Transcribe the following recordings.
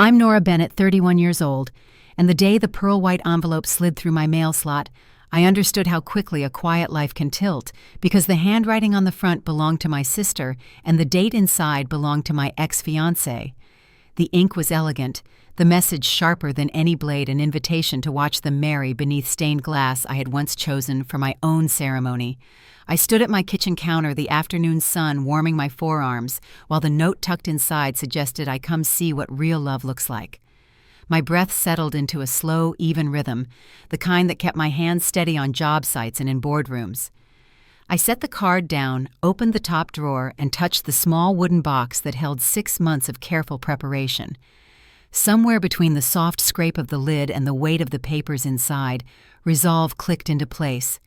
I'm Nora Bennett, 31 years old, and the day the pearl-white envelope slid through my mail slot, I understood how quickly a quiet life can tilt, because the handwriting on the front belonged to my sister and the date inside belonged to my ex-fiancé. The ink was elegant, the message sharper than any blade, an invitation to watch them marry beneath stained glass I had once chosen for my own ceremony. I stood at my kitchen counter, the afternoon sun warming my forearms, while the note tucked inside suggested I come see what real love looks like. My breath settled into a slow, even rhythm, the kind that kept my hands steady on job sites and in boardrooms. I set the card down, opened the top drawer, and touched the small wooden box that held 6 months of careful preparation. Somewhere between the soft scrape of the lid and the weight of the papers inside, resolve clicked into place.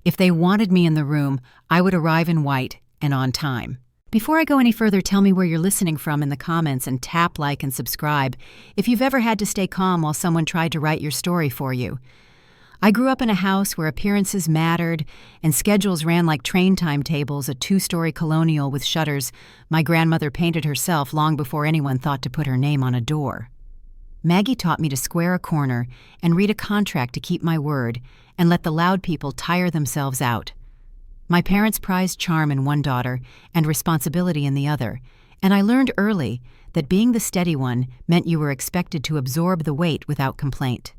If they wanted me in the room, I would arrive in white and on time. Before I go any further, tell me where you're listening from in the comments and tap like and subscribe if you've ever had to stay calm while someone tried to write your story for you. I grew up in a house where appearances mattered and schedules ran like train timetables, a 2-story colonial with shutters my grandmother painted herself long before anyone thought to put her name on a door. Maggie taught me to square a corner and read a contract to keep my word and let the loud people tire themselves out. My parents prized charm in one daughter and responsibility in the other, and I learned early that being the steady one meant you were expected to absorb the weight without complaint.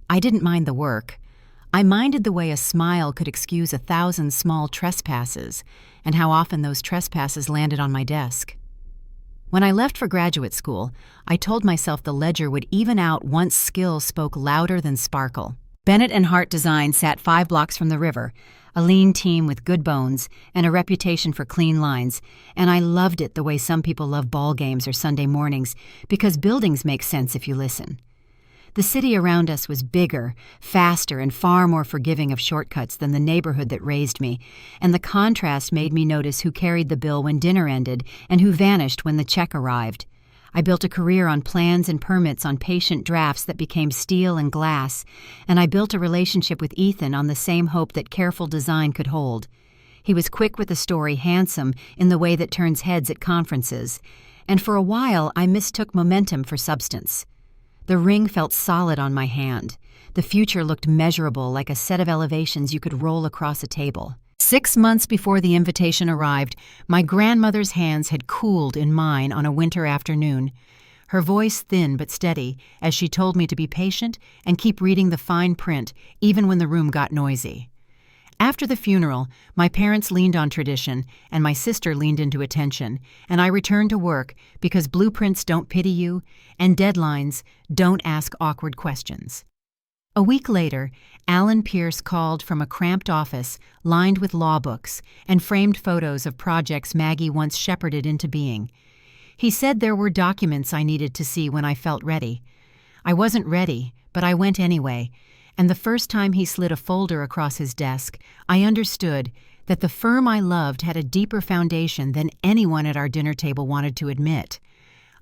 I didn't mind the work. I minded the way a smile could excuse 1,000 small trespasses, and how often those trespasses landed on my desk. When I left for graduate school, I told myself the ledger would even out once skill spoke louder than sparkle. Bennett and Hart Design sat 5 blocks from the river, a lean team with good bones and a reputation for clean lines, and I loved it the way some people love ball games or Sunday mornings, because buildings make sense if you listen. The city around us was bigger, faster, and far more forgiving of shortcuts than the neighborhood that raised me, and the contrast made me notice who carried the bill when dinner ended and who vanished when the check arrived. I built a career on plans and permits on patient drafts that became steel and glass, and I built a relationship with Ethan on the same hope that careful design could hold. He was quick with the story, handsome in the way that turns heads at conferences, and for a while I mistook momentum for substance. The ring felt solid on my hand. The future looked measurable, like a set of elevations you could roll across a table. 6 months before the invitation arrived, my grandmother's hands had cooled in mine on a winter afternoon, her voice thin but steady as she told me to be patient and keep reading the fine print even when the room got noisy. After the funeral, my parents leaned on tradition and my sister leaned into attention, and I returned to work because blueprints don't pity you and deadlines don't ask awkward questions. A week later, Alan Pierce called from a cramped office lined with law books and framed photos of projects Maggie once shepherded into being. He said there were documents I needed to see when I felt ready. I wasn't ready, but I went anyway, and the first time he slid a folder across his desk, I understood that the firm I loved had a deeper foundation than anyone at our dinner table wanted to admit.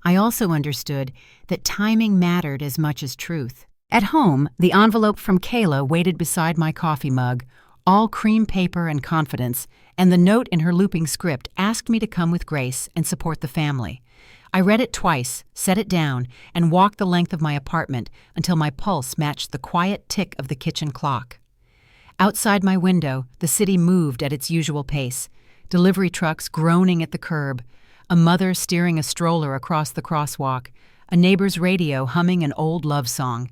I also understood that timing mattered as much as truth. At home, the envelope from Kayla waited beside my coffee mug, all cream paper and confidence, and the note in her looping script asked me to come with grace and support the family. I read it twice, set it down, and walked the length of my apartment until my pulse matched the quiet tick of the kitchen clock. Outside my window, the city moved at its usual pace, delivery trucks groaning at the curb, a mother steering a stroller across the crosswalk, a neighbor's radio humming an old love song.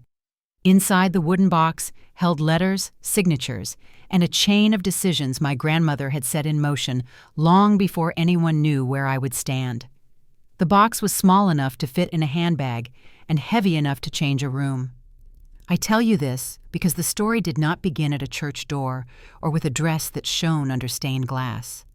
Inside the wooden box held letters, signatures, and a chain of decisions my grandmother had set in motion long before anyone knew where I would stand. The box was small enough to fit in a handbag and heavy enough to change a room. I tell you this because the story did not begin at a church door or with a dress that shone under stained glass.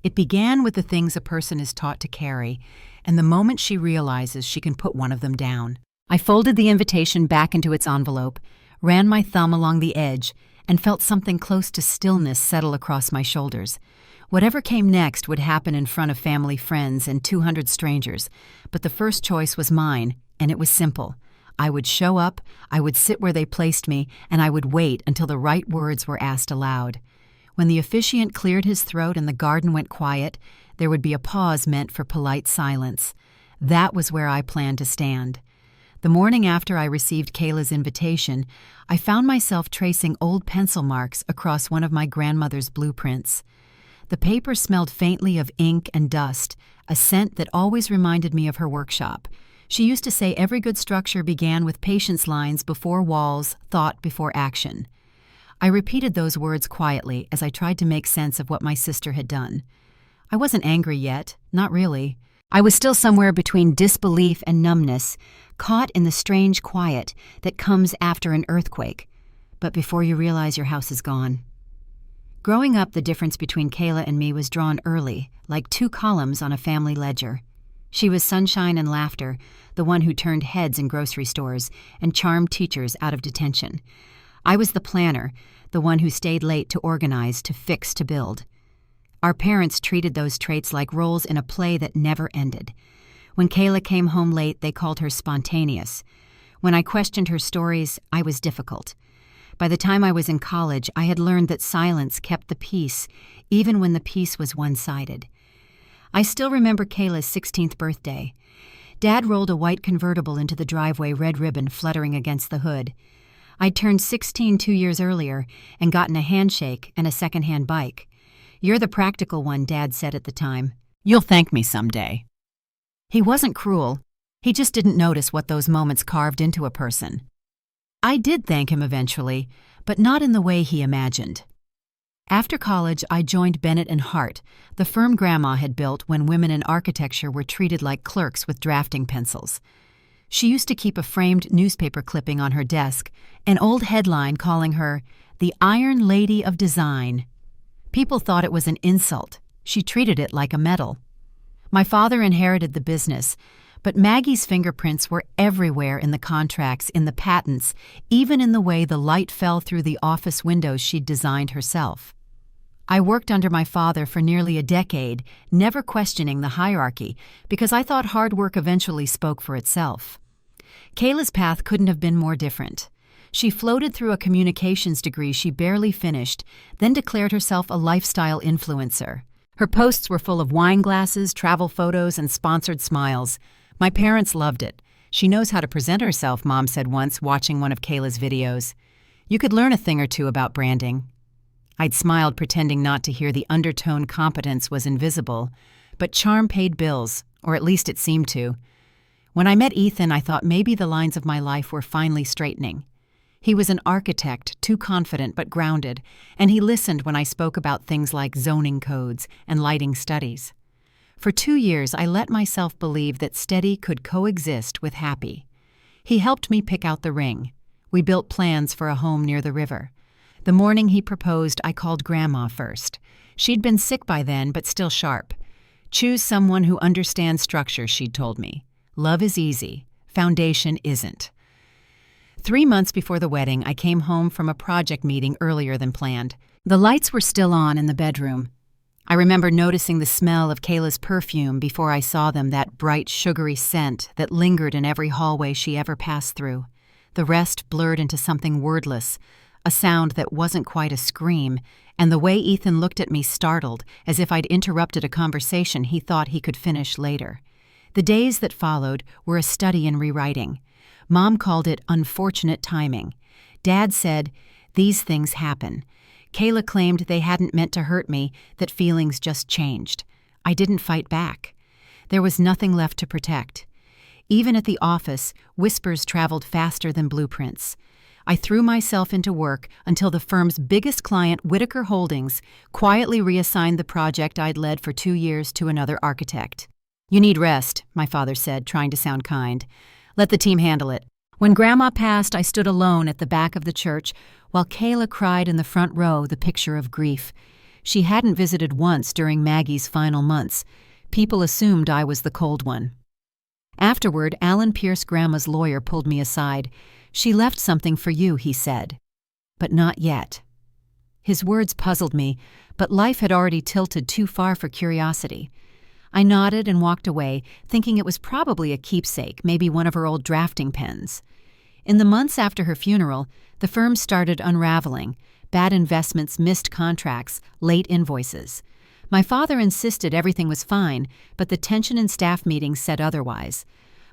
It began with the things a person is taught to carry, and the moment she realizes she can put one of them down. I folded the invitation back into its envelope, ran my thumb along the edge, and felt something close to stillness settle across my shoulders. Whatever came next would happen in front of family, friends, and 200 strangers, but the first choice was mine, and it was simple. I would show up, I would sit where they placed me, and I would wait until the right words were asked aloud. When the officiant cleared his throat and the garden went quiet, there would be a pause meant for polite silence. That was where I planned to stand. The morning after I received Kayla's invitation, I found myself tracing old pencil marks across one of my grandmother's blueprints. The paper smelled faintly of ink and dust, a scent that always reminded me of her workshop. She used to say every good structure began with patience lines before walls, thought before action. I repeated those words quietly as I tried to make sense of what my sister had done. I wasn't angry yet, not really. I was still somewhere between disbelief and numbness, caught in the strange quiet that comes after an earthquake, but before you realize your house is gone. Growing up, the difference between Kayla and me was drawn early, like two columns on a family ledger. She was sunshine and laughter, the one who turned heads in grocery stores and charmed teachers out of detention. I was the planner, the one who stayed late to organize, to fix, to build. Our parents treated those traits like roles in a play that never ended. When Kayla came home late, they called her spontaneous. When I questioned her stories, I was difficult. By the time I was in college, I had learned that silence kept the peace, even when the peace was one-sided. I still remember Kayla's 16th birthday. Dad rolled a white convertible into the driveway, red ribbon fluttering against the hood. I'd turned 16 2 years earlier and gotten a handshake and a second-hand bike. "You're the practical one," Dad said at the time. "You'll thank me someday." He wasn't cruel. He just didn't notice what those moments carved into a person. I did thank him eventually, but not in the way he imagined. After college, I joined Bennett and Hart, the firm Grandma had built when women in architecture were treated like clerks with drafting pencils. She used to keep a framed newspaper clipping on her desk, an old headline calling her the Iron Lady of Design. People thought it was an insult. She treated it like a medal. My father inherited the business, but Maggie's fingerprints were everywhere in the contracts, in the patents, even in the way the light fell through the office windows she'd designed herself. I worked under my father for nearly a decade, never questioning the hierarchy, because I thought hard work eventually spoke for itself. Kayla's path couldn't have been more different. She floated through a communications degree she barely finished, then declared herself a lifestyle influencer. Her posts were full of wine glasses, travel photos, and sponsored smiles. My parents loved it. "She knows how to present herself," Mom said once, watching one of Kayla's videos. "You could learn a thing or two about branding." I'd smiled, pretending not to hear the undertone competence was invisible, but charm paid bills, or at least it seemed to. When I met Ethan, I thought maybe the lines of my life were finally straightening. He was an architect, too confident but grounded, and he listened when I spoke about things like zoning codes and lighting studies. For 2 years, I let myself believe that steady could coexist with happy. He helped me pick out the ring. We built plans for a home near the river. The morning he proposed, I called Grandma first. She'd been sick by then, but still sharp. "Choose someone who understands structure," she'd told me. "Love is easy. Foundation isn't." 3 months before the wedding, I came home from a project meeting earlier than planned. The lights were still on in the bedroom. I remember noticing the smell of Kayla's perfume before I saw them, that bright, sugary scent that lingered in every hallway she ever passed through. The rest blurred into something wordless, a sound that wasn't quite a scream, and the way Ethan looked at me startled, as if I'd interrupted a conversation he thought he could finish later. The days that followed were a study in rewriting. Mom called it unfortunate timing. Dad said, "These things happen." Kayla claimed they hadn't meant to hurt me, that feelings just changed. I didn't fight back. There was nothing left to protect. Even at the office, whispers traveled faster than blueprints. I threw myself into work until the firm's biggest client, Whitaker Holdings, quietly reassigned the project I'd led for 2 years to another architect. "You need rest," my father said, trying to sound kind. "Let the team handle it." When Grandma passed, I stood alone at the back of the church while Kayla cried in the front row, the picture of grief. She hadn't visited once during Maggie's final months. People assumed I was the cold one. Afterward, Alan Pierce, Grandma's lawyer, pulled me aside. "She left something for you," he said. "But not yet." His words puzzled me, but life had already tilted too far for curiosity. I nodded and walked away, thinking it was probably a keepsake, maybe one of her old drafting pens. In the months after her funeral, the firm started unraveling. Bad investments, missed contracts, late invoices. My father insisted everything was fine, but the tension in staff meetings said otherwise.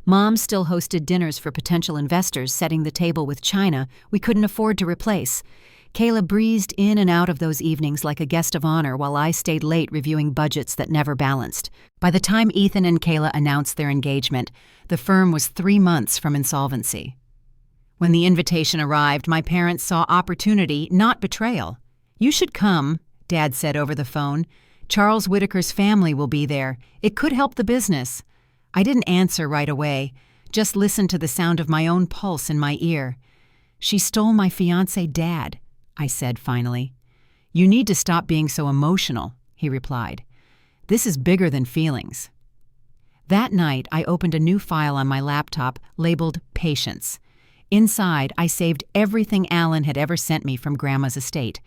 Mom still hosted dinners for potential investors, setting the table with china we couldn't afford to replace. Kayla breezed in and out of those evenings like a guest of honor while I stayed late reviewing budgets that never balanced. By the time Ethan and Kayla announced their engagement, the firm was 3 months from insolvency. When the invitation arrived, my parents saw opportunity, not betrayal. "You should come," Dad said over the phone. "Charles Whitaker's family will be there. It could help the business." I didn't answer right away, just listened to the sound of my own pulse in my ear. "She stole my fiancé dad," I said finally. "You need to stop being so emotional," he replied. "This is bigger than feelings." That night, I opened a new file on my laptop labeled Patience. Inside, I saved everything Alan had ever sent me from Grandma's estate.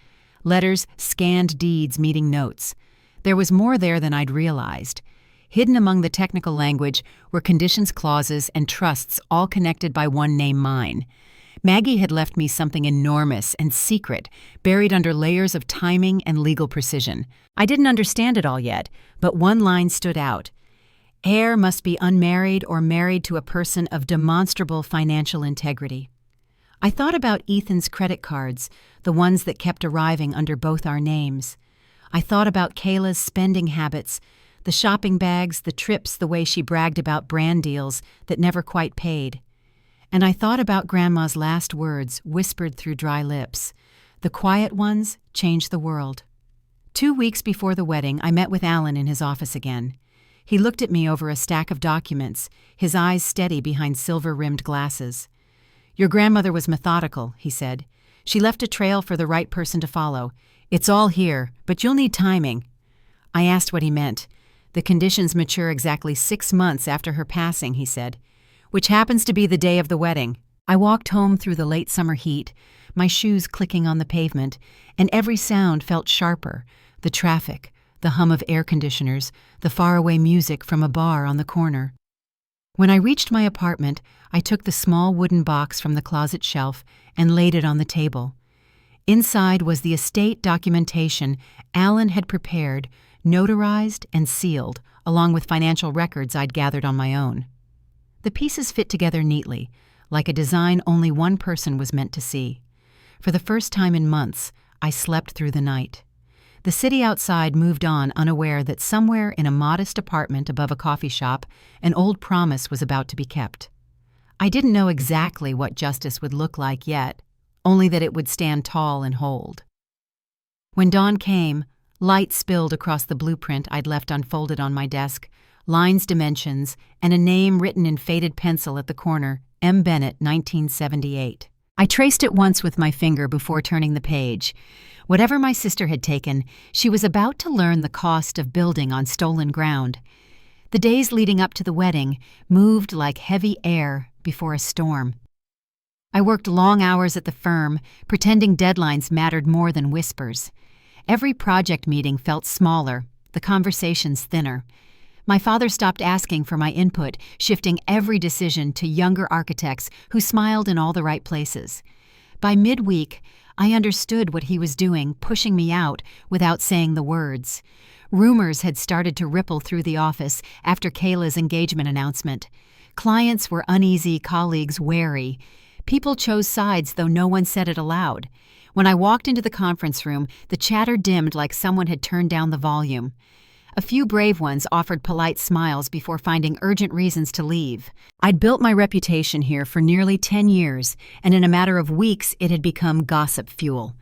Letters, scanned deeds, meeting notes. There was more there than I'd realized. Hidden among the technical language were conditions clauses and trusts, all connected by one name, mine. Maggie had left me something enormous and secret, buried under layers of timing and legal precision. I didn't understand it all yet, but one line stood out. Heir must be unmarried or married to a person of demonstrable financial integrity. I thought about Ethan's credit cards, the ones that kept arriving under both our names. I thought about Kayla's spending habits, the shopping bags, the trips, the way she bragged about brand deals that never quite paid. And I thought about Grandma's last words, whispered through dry lips. "The quiet ones change the world." 2 weeks before the wedding, I met with Alan in his office again. He looked at me over a stack of documents, his eyes steady behind silver-rimmed glasses. "Your grandmother was methodical," he said. "She left a trail for the right person to follow. It's all here, but you'll need timing." I asked what he meant. "The conditions mature exactly 6 months after her passing," he said, "which happens to be the day of the wedding." I walked home through the late summer heat, my shoes clicking on the pavement, and every sound felt sharper: the traffic, the hum of air conditioners, the faraway music from a bar on the corner. When I reached my apartment, I took the small wooden box from the closet shelf and laid it on the table. Inside was the estate documentation Alan had prepared, notarized and sealed, along with financial records I'd gathered on my own. The pieces fit together neatly, like a design only one person was meant to see. For the first time in months, I slept through the night. The city outside moved on, unaware that somewhere in a modest apartment above a coffee shop, an old promise was about to be kept. I didn't know exactly what justice would look like yet, only that it would stand tall and hold. When dawn came, light spilled across the blueprint I'd left unfolded on my desk, lines, dimensions, and a name written in faded pencil at the corner, M. Bennett, 1978. I traced it once with my finger before turning the page. Whatever my sister had taken, she was about to learn the cost of building on stolen ground. The days leading up to the wedding moved like heavy air before a storm. I worked long hours at the firm, pretending deadlines mattered more than whispers. Every project meeting felt smaller, the conversations thinner. My father stopped asking for my input, shifting every decision to younger architects who smiled in all the right places. By midweek, I understood what he was doing, pushing me out without saying the words. Rumors had started to ripple through the office after Kayla's engagement announcement. Clients were uneasy, colleagues wary. People chose sides, though no one said it aloud. When I walked into the conference room, the chatter dimmed like someone had turned down the volume. A few brave ones offered polite smiles before finding urgent reasons to leave. I'd built my reputation here for nearly 10 years, and in a matter of weeks it had become gossip fuel.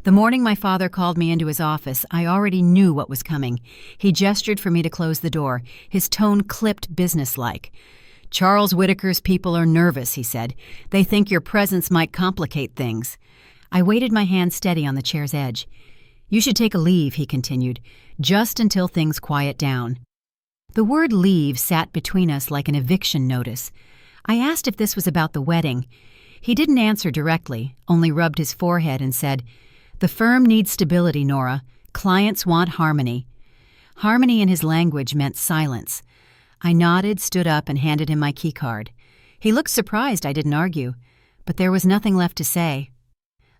The morning my father called me into his office, I already knew what was coming. He gestured for me to close the door, his tone clipped businesslike. "Charles Whitaker's people are nervous," he said. "They think your presence might complicate things." I weighted my hand steady on the chair's edge. "You should take a leave," he continued, "just until things quiet down." The word leave sat between us like an eviction notice. I asked if this was about the wedding. He didn't answer directly, only rubbed his forehead and said, "The firm needs stability, Nora. Clients want harmony." Harmony in his language meant silence. I nodded, stood up, and handed him my keycard. He looked surprised I didn't argue, but there was nothing left to say.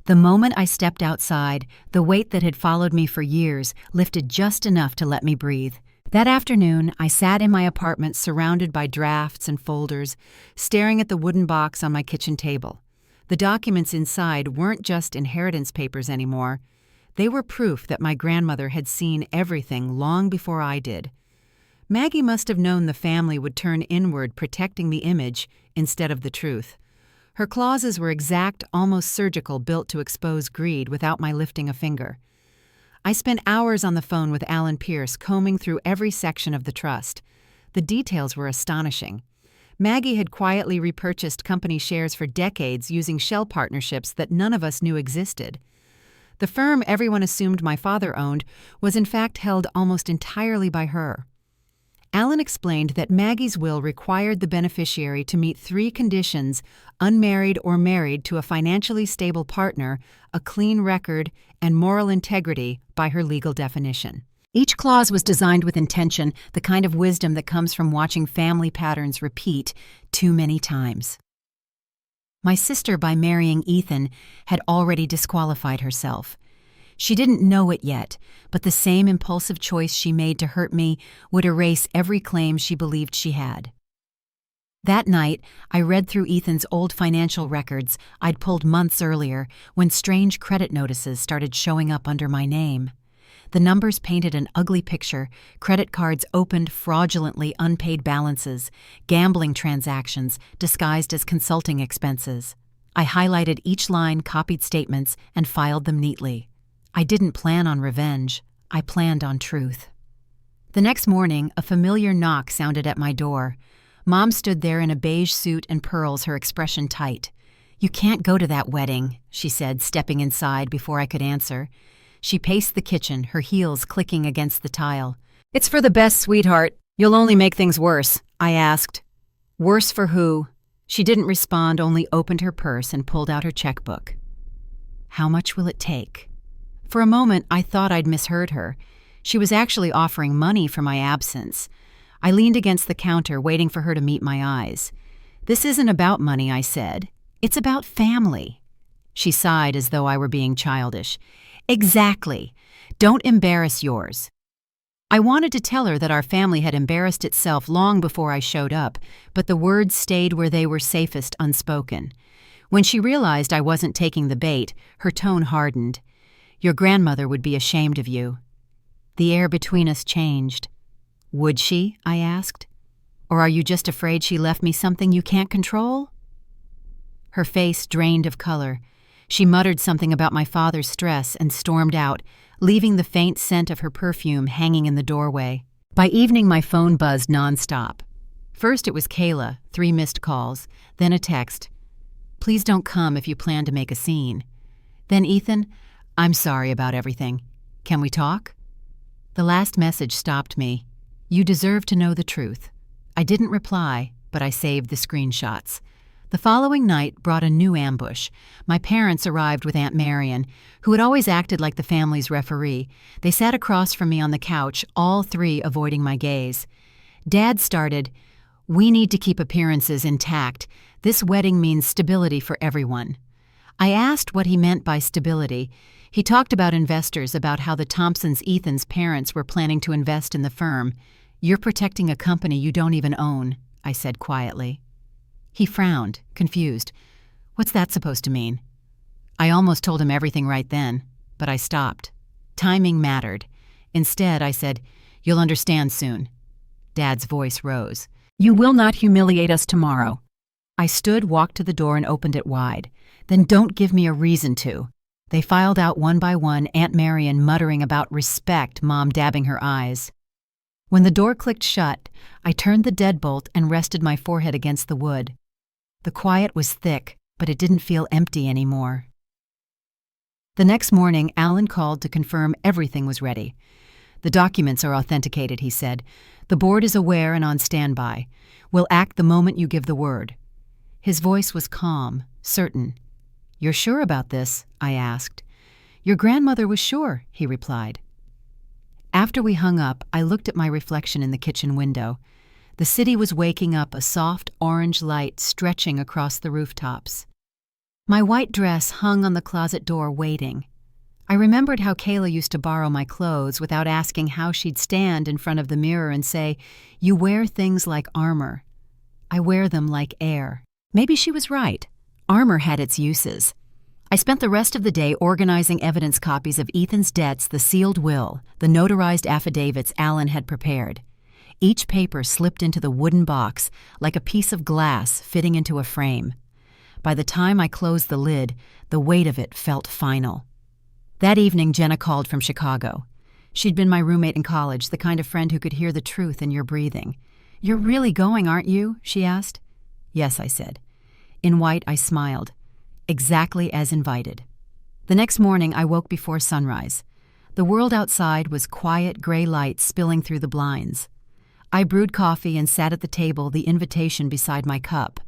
The moment I stepped outside, the weight that had followed me for years lifted just enough to let me breathe. That afternoon, I sat in my apartment surrounded by drafts and folders, staring at the wooden box on my kitchen table. The documents inside weren't just inheritance papers anymore. They were proof that my grandmother had seen everything long before I did. Maggie must have known the family would turn inward, protecting the image instead of the truth. Her clauses were exact, almost surgical, built to expose greed without my lifting a finger. I spent hours on the phone with Alan Pierce, combing through every section of the trust. The details were astonishing. Maggie had quietly repurchased company shares for decades using shell partnerships that none of us knew existed. The firm everyone assumed my father owned was in fact held almost entirely by her. Alan explained that Maggie's will required the beneficiary to meet 3 conditions: unmarried or married to a financially stable partner, a clean record, and moral integrity by her legal definition. Each clause was designed with intention, the kind of wisdom that comes from watching family patterns repeat too many times. My sister, by marrying Ethan, had already disqualified herself. She didn't know it yet, but the same impulsive choice she made to hurt me would erase every claim she believed she had. That night, I read through Ethan's old financial records I'd pulled months earlier when strange credit notices started showing up under my name. The numbers painted an ugly picture: credit cards opened, fraudulently unpaid balances, gambling transactions disguised as consulting expenses. I highlighted each line, copied statements, and filed them neatly. I didn't plan on revenge. I planned on truth. The next morning, a familiar knock sounded at my door. Mom stood there in a beige suit and pearls, her expression tight. "You can't go to that wedding," she said, stepping inside before I could answer. She paced the kitchen, her heels clicking against the tile. "It's for the best, sweetheart. You'll only make things worse," I asked. "Worse for who?" She didn't respond, only opened her purse and pulled out her checkbook. "How much will it take?" For a moment, I thought I'd misheard her. She was actually offering money for my absence. I leaned against the counter, waiting for her to meet my eyes. "This isn't about money," I said. "It's about family." She sighed as though I were being childish. "Exactly. Don't embarrass yours." I wanted to tell her that our family had embarrassed itself long before I showed up, but the words stayed where they were safest unspoken. When she realized I wasn't taking the bait, her tone hardened. "Your grandmother would be ashamed of you." The air between us changed. "Would she?" I asked. "Or are you just afraid she left me something you can't control?" Her face drained of color. She muttered something about my father's stress and stormed out, leaving the faint scent of her perfume hanging in the doorway. By evening, my phone buzzed nonstop. First it was Kayla, 3 missed calls, then a text. "Please don't come if you plan to make a scene." Then Ethan, "I'm sorry about everything. Can we talk?" The last message stopped me. "You deserve to know the truth." I didn't reply, but I saved the screenshots. The following night brought a new ambush. My parents arrived with Aunt Marion, who had always acted like the family's referee. They sat across from me on the couch, all 3 avoiding my gaze. Dad started, "We need to keep appearances intact. This wedding means stability for everyone." I asked what he meant by stability. He talked about investors, about how the Thompsons, Ethan's parents, were planning to invest in the firm. "You're protecting a company you don't even own," I said quietly. He frowned, confused. "What's that supposed to mean?" I almost told him everything right then, but I stopped. Timing mattered. Instead, I said, "You'll understand soon." Dad's voice rose. "You will not humiliate us tomorrow." I stood, walked to the door, and opened it wide. "Then don't give me a reason to." They filed out one by one, Aunt Marion muttering about respect, Mom dabbing her eyes. When the door clicked shut, I turned the deadbolt and rested my forehead against the wood. The quiet was thick, but it didn't feel empty anymore. The next morning, Alan called to confirm everything was ready. "The documents are authenticated," he said. "The board is aware and on standby. We'll act the moment you give the word." His voice was calm, certain. "You're sure about this?" I asked. "Your grandmother was sure," he replied. After we hung up, I looked at my reflection in the kitchen window. The city was waking up, a soft orange light stretching across the rooftops. My white dress hung on the closet door waiting. I remembered how Kayla used to borrow my clothes without asking, how she'd stand in front of the mirror and say, "You wear things like armor. I wear them like air." Maybe she was right. Armor had its uses. I spent the rest of the day organizing evidence copies of Ethan's debts, the sealed will, the notarized affidavits Alan had prepared. Each paper slipped into the wooden box like a piece of glass fitting into a frame. By the time I closed the lid, the weight of it felt final. That evening, Jenna called from Chicago. She'd been my roommate in college, the kind of friend who could hear the truth in your breathing. "You're really going, aren't you?" she asked. "Yes," I said. In white, I smiled. Exactly as invited. The next morning, I woke before sunrise. The world outside was quiet gray light spilling through the blinds. I brewed coffee and sat at the table, the invitation beside my cup.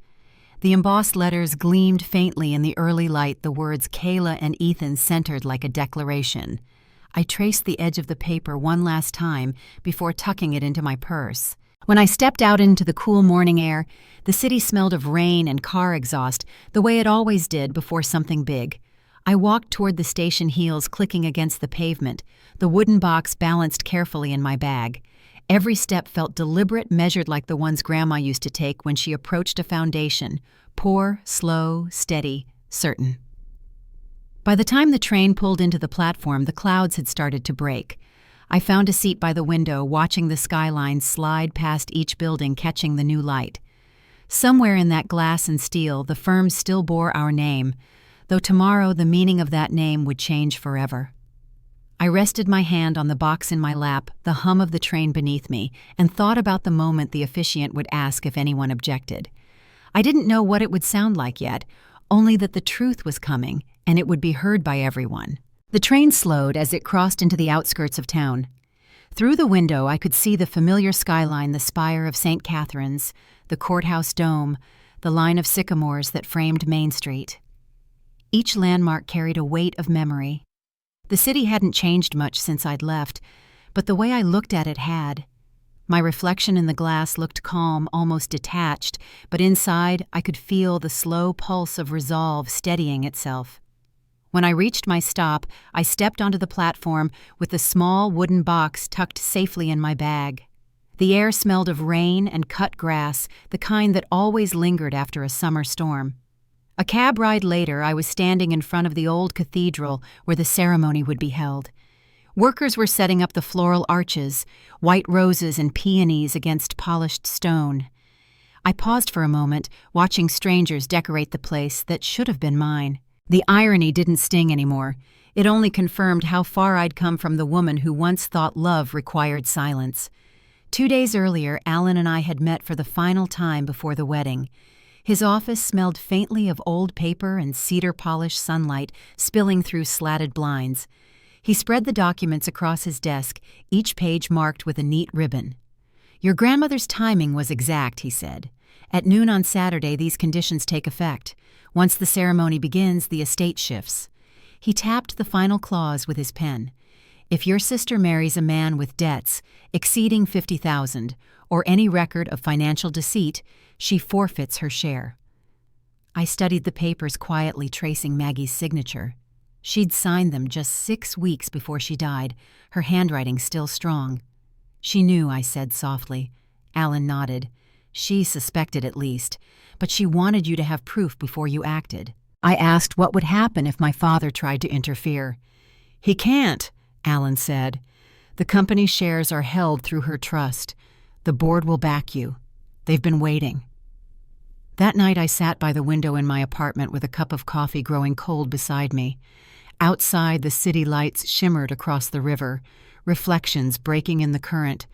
The embossed letters gleamed faintly in the early light, the words Kayla and Ethan centered like a declaration. I traced the edge of the paper one last time before tucking it into my purse. When I stepped out into the cool morning air, the city smelled of rain and car exhaust the way it always did before something big. I walked toward the station, heels clicking against the pavement, the wooden box balanced carefully in my bag. Every step felt deliberate, measured like the ones Grandma used to take when she approached a foundation, poor, slow, steady, certain. By the time the train pulled into the platform, the clouds had started to break. I found a seat by the window, watching the skyline slide past each building, catching the new light. Somewhere in that glass and steel, the firm still bore our name, though tomorrow the meaning of that name would change forever. I rested my hand on the box in my lap, the hum of the train beneath me, and thought about the moment the officiant would ask if anyone objected. I didn't know what it would sound like yet, only that the truth was coming, and it would be heard by everyone. The train slowed as it crossed into the outskirts of town. Through the window, I could see the familiar skyline, the spire of St. Catherine's, the courthouse dome, the line of sycamores that framed Main Street. Each landmark carried a weight of memory. The city hadn't changed much since I'd left, but the way I looked at it had. My reflection in the glass looked calm, almost detached, but inside I could feel the slow pulse of resolve steadying itself. When I reached my stop, I stepped onto the platform with the small wooden box tucked safely in my bag. The air smelled of rain and cut grass, the kind that always lingered after a summer storm. A cab ride later, I was standing in front of the old cathedral where the ceremony would be held. Workers were setting up the floral arches, white roses and peonies against polished stone. I paused for a moment, watching strangers decorate the place that should have been mine. The irony didn't sting anymore. It only confirmed how far I'd come from the woman who once thought love required silence. 2 days earlier, Alan and I had met for the final time before the wedding. His office smelled faintly of old paper and cedar-polished sunlight spilling through slatted blinds. He spread the documents across his desk, each page marked with a neat ribbon. "Your grandmother's timing was exact," he said. "At noon on Saturday, these conditions take effect. Once the ceremony begins, the estate shifts." He tapped the final clause with his pen. "If your sister marries a man with debts exceeding $50,000 or any record of financial deceit, she forfeits her share." I studied the papers quietly, tracing Maggie's signature. She'd signed them just 6 weeks before she died, her handwriting still strong. "She knew," I said softly. Alan nodded. "She suspected at least, but she wanted you to have proof before you acted." I asked what would happen if my father tried to interfere. "He can't," Alan said. "The company's shares are held through her trust. The board will back you. They've been waiting." That night I sat by the window in my apartment with a cup of coffee growing cold beside me. Outside, the city lights shimmered across the river, reflections breaking in the current.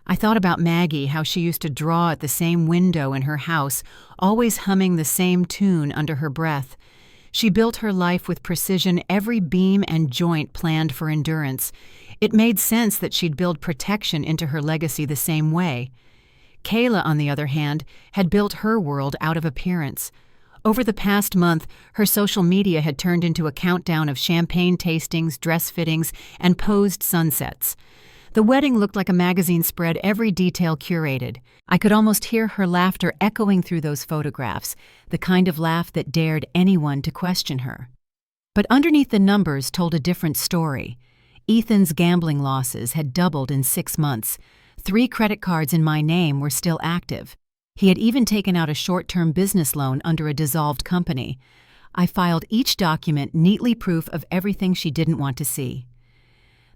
I thought about Maggie, how she used to draw at the same window in her house, always humming the same tune under her breath. She built her life with precision, every beam and joint planned for endurance. It made sense that she'd build protection into her legacy the same way. Kayla, on the other hand, had built her world out of appearance. Over the past month, her social media had turned into a countdown of champagne tastings, dress fittings, and posed sunsets. The wedding looked like a magazine spread, every detail curated. I could almost hear her laughter echoing through those photographs, the kind of laugh that dared anyone to question her. But underneath the numbers told a different story. Ethan's gambling losses had doubled in 6 months. 3 credit cards in my name were still active. He had even taken out a short-term business loan under a dissolved company. I filed each document neatly proof of everything she didn't want to see.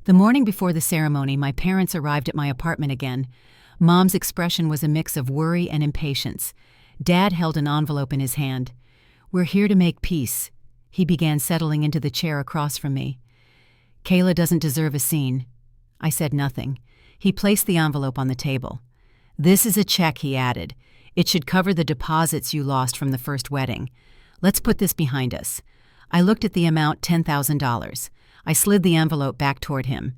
The morning before the ceremony, my parents arrived at my apartment again. Mom's expression was a mix of worry and impatience. Dad held an envelope in his hand. "We're here to make peace." He began settling into the chair across from me. "Kayla doesn't deserve a scene." I said nothing. He placed the envelope on the table. "This is a check," he added. "It should cover the deposits you lost from the first wedding. Let's put this behind us." I looked at the amount, $10,000. I slid the envelope back toward him.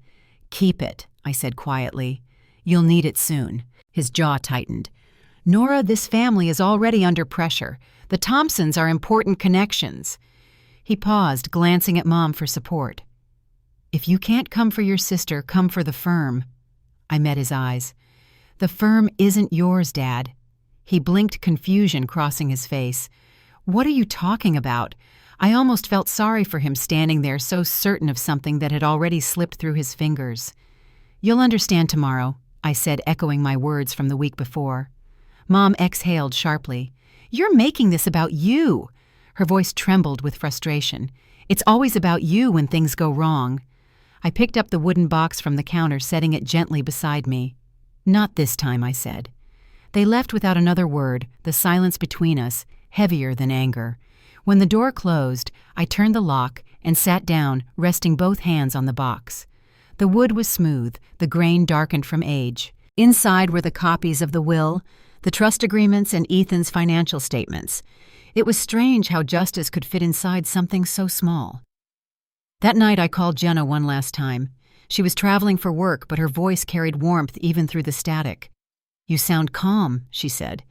"Keep it," I said quietly. "You'll need it soon." His jaw tightened. "Nora, this family is already under pressure. The Thompsons are important connections." He paused, glancing at Mom for support. "If you can't come for your sister, come for the firm." I met his eyes. "The firm isn't yours, Dad." He blinked, confusion crossing his face. "What are you talking about?" I almost felt sorry for him standing there so certain of something that had already slipped through his fingers. "You'll understand tomorrow," I said, echoing my words from the week before. Mom exhaled sharply. "You're making this about you." Her voice trembled with frustration. "It's always about you when things go wrong." I picked up the wooden box from the counter, setting it gently beside me. "Not this time," I said. They left without another word, the silence between us, heavier than anger. When the door closed, I turned the lock and sat down, resting both hands on the box. The wood was smooth, the grain darkened from age. Inside were the copies of the will, the trust agreements, and Ethan's financial statements. It was strange how justice could fit inside something so small. That night I called Jenna one last time. She was traveling for work, but her voice carried warmth even through the static. "You sound calm," she said.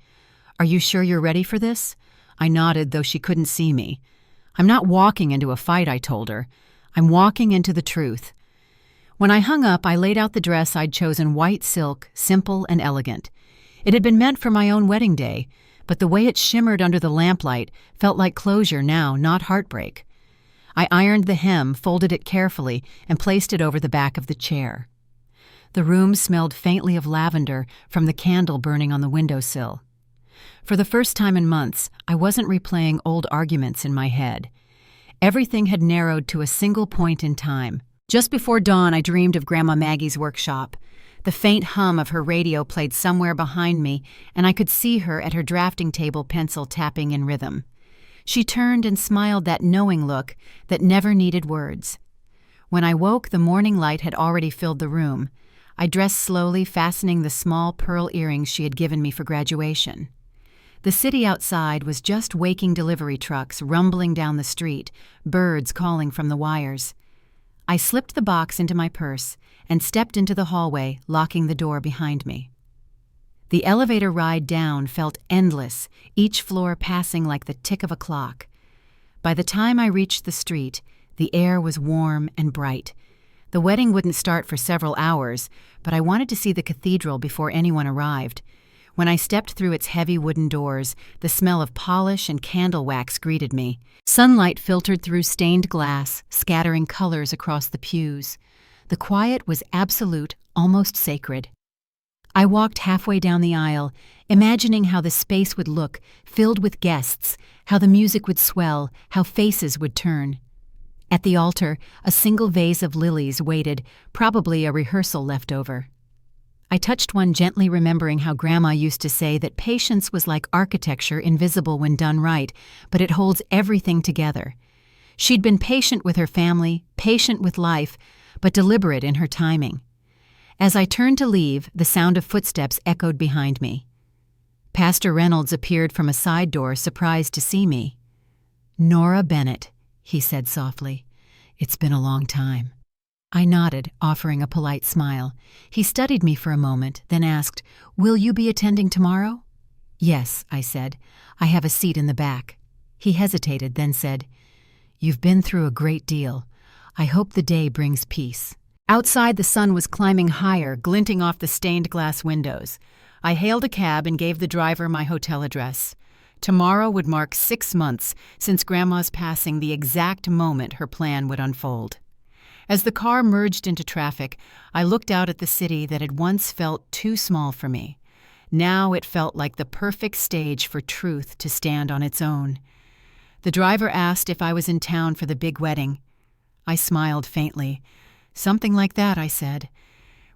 "Are you sure you're ready for this?" I nodded, though she couldn't see me. "I'm not walking into a fight," I told her. "I'm walking into the truth." When I hung up, I laid out the dress I'd chosen, white silk, simple and elegant. It had been meant for my own wedding day, but the way it shimmered under the lamplight felt like closure now, not heartbreak. I ironed the hem, folded it carefully, and placed it over the back of the chair. The room smelled faintly of lavender from the candle burning on the windowsill. For the first time in months, I wasn't replaying old arguments in my head. Everything had narrowed to a single point in time. Just before dawn, I dreamed of Grandma Maggie's workshop. The faint hum of her radio played somewhere behind me, and I could see her at her drafting table, pencil tapping in rhythm. She turned and smiled, that knowing look that never needed words. When I woke, the morning light had already filled the room. I dressed slowly, fastening the small pearl earrings she had given me for graduation. The city outside was just waking delivery trucks rumbling down the street, birds calling from the wires. I slipped the box into my purse and stepped into the hallway, locking the door behind me. The elevator ride down felt endless, each floor passing like the tick of a clock. By the time I reached the street, the air was warm and bright. The wedding wouldn't start for several hours, but I wanted to see the cathedral before anyone arrived. When I stepped through its heavy wooden doors, the smell of polish and candle wax greeted me. Sunlight filtered through stained glass, scattering colors across the pews. The quiet was absolute, almost sacred. I walked halfway down the aisle, imagining how the space would look, filled with guests, how the music would swell, how faces would turn. At the altar, a single vase of lilies waited, probably a rehearsal left over. I touched one, gently remembering how Grandma used to say that patience was like architecture, invisible when done right, but it holds everything together. She'd been patient with her family, patient with life, but deliberate in her timing. As I turned to leave, the sound of footsteps echoed behind me. Pastor Reynolds appeared from a side door, surprised to see me. "Nora Bennett," he said softly. "It's been a long time." I nodded, offering a polite smile. He studied me for a moment, then asked, "Will you be attending tomorrow?" "Yes," I said. "I have a seat in the back." He hesitated, then said, "You've been through a great deal. I hope the day brings peace." Outside, the sun was climbing higher, glinting off the stained glass windows. I hailed a cab and gave the driver my hotel address. Tomorrow would mark 6 months since Grandma's passing, the exact moment her plan would unfold. As the car merged into traffic, I looked out at the city that had once felt too small for me. Now it felt like the perfect stage for truth to stand on its own. The driver asked if I was in town for the big wedding. I smiled faintly. "Something like that," I said.